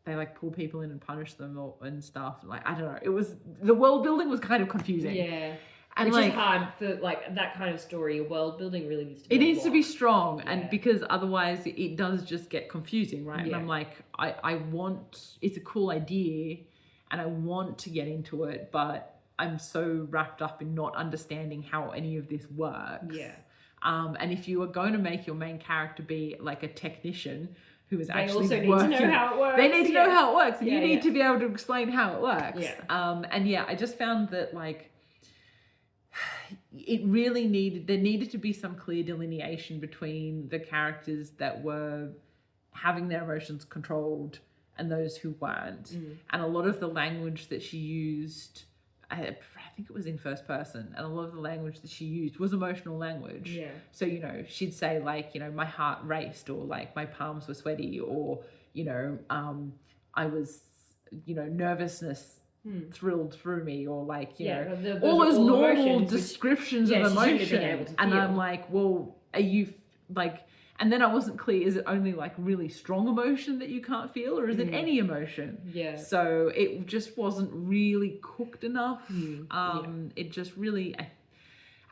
like pull people in and punish them and stuff. Like, I don't know, it was, the world building was kind of confusing.
Yeah.
And
which
like,
is hard for like that kind of story. World building really needs to be.
It needs to be strong, and because otherwise it does just get confusing, right? And I'm like, I want, it's a cool idea, and I want to get into it, but I'm so wrapped up in not understanding how any of this works.
Yeah.
And if you are going to make your main character be like a technician who is
they
actually
also
working,
need to know how it works.
They need to know how it works, and
Yeah,
you need to be able to explain how it works.
Yeah.
And yeah, I just found that like, it really there needed to be some clear delineation between the characters that were having their emotions controlled and those who weren't. And a lot of the language that she used, I think it was in first person, and a lot of the language that she used was emotional language.
Yeah.
So, you know, she'd say like, you know, my heart raced, or like my palms were sweaty, or, you know, I was, you know, nervousness thrilled through me, or like, you know, all those normal descriptions of emotion. And I'm like, well, are you like, and then I wasn't clear, is it only like really strong emotion that you can't feel, or is it any emotion?
Yeah.
So it just wasn't really cooked enough. It just really,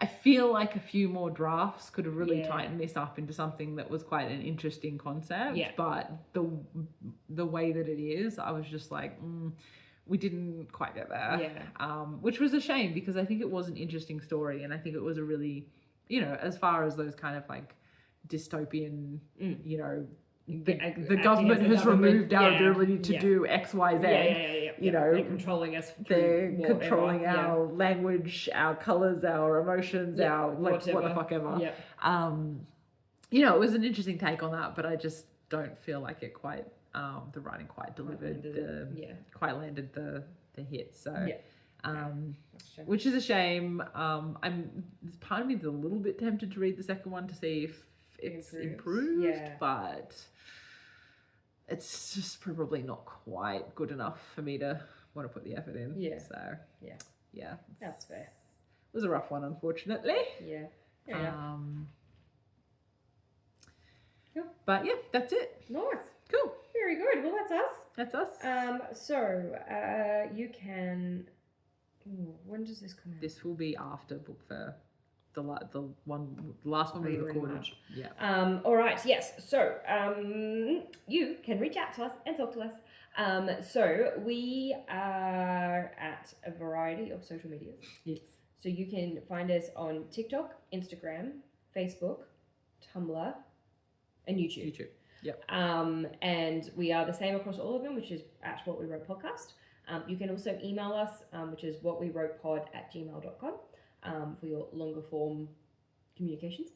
I feel like a few more drafts could have really tightened this up into something that was quite an interesting concept. But the way that it is, I was just like, we didn't quite get there. Which was a shame, because I think it was an interesting story, and I think it was a really, you know, as far as those kind of like dystopian, you know, the government has removed our ability to do X, Y, Z. You know,
they're controlling us.
They're controlling our language, our colors, our emotions, our like what the fuck ever. You know, it was an interesting take on that, but I just don't feel like it quite. The writing quite delivered, quite landed the hit. So, which is a shame. Part of me is a little bit tempted to read the second one to see if it's improved, but it's just probably not quite good enough for me to want to put the effort in. So
that's fair.
It was a rough one, unfortunately. But yeah, that's it.
Nice.
Cool.
Very good. Well, that's us.
That's us.
So you can. Ooh, when does this come out?
This will be after book fair. The last one we recorded. Yeah.
All right. Yes. So you can reach out to us and talk to us. So we are at a variety of social medias.
Yes.
So you can find us on TikTok, Instagram, Facebook, Tumblr, and YouTube.
Yep.
And we are the same across all of them, which is at What We Wrote Podcast. You can also email us, which is whatwewrotepod@gmail.com, for your longer form communications.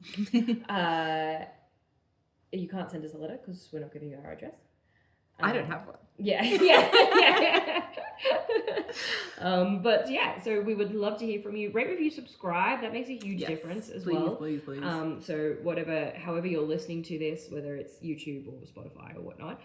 you can't send us a letter because we're not giving you our address.
I don't have one.
Yeah. But yeah, so we would love to hear from you. Rate, review, subscribe. That makes a huge difference as well.
Please.
So however you're listening to this, whether it's YouTube or Spotify or whatnot,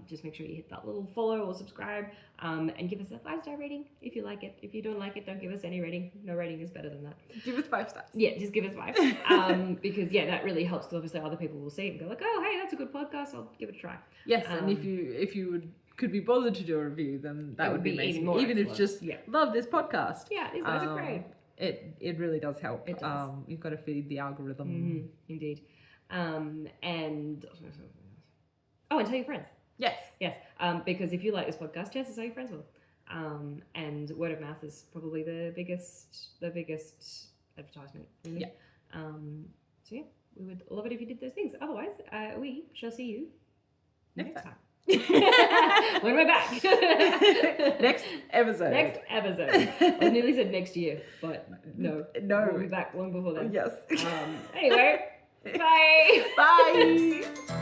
just make sure you hit that little follow or subscribe, and give us a 5-star rating if you like it. If you don't like it, don't give us any rating. No rating is better than that.
Give us 5 stars.
Yeah, just give us 5. Because that really helps, because obviously other people will see it and go like, oh, hey, that's a good podcast. I'll give it a try.
Yes, and if you could be bothered to do a review, then that would be amazing. Even if it's just love this podcast.
Yeah, these guys are great.
It really does help.
It does.
You've got to feed the algorithm.
Mm-hmm. Indeed. And and tell your friends. Yes. Because if you like this podcast, chances are your friends will. And word of mouth is probably the biggest advertisement. Really.
Yeah.
So yeah, we would love it if you did those things. Otherwise, we shall see you next time. When we're back.
Next episode.
I nearly said next year, but no. We'll be back long before then.
Yes.
Anyway, bye.
Bye.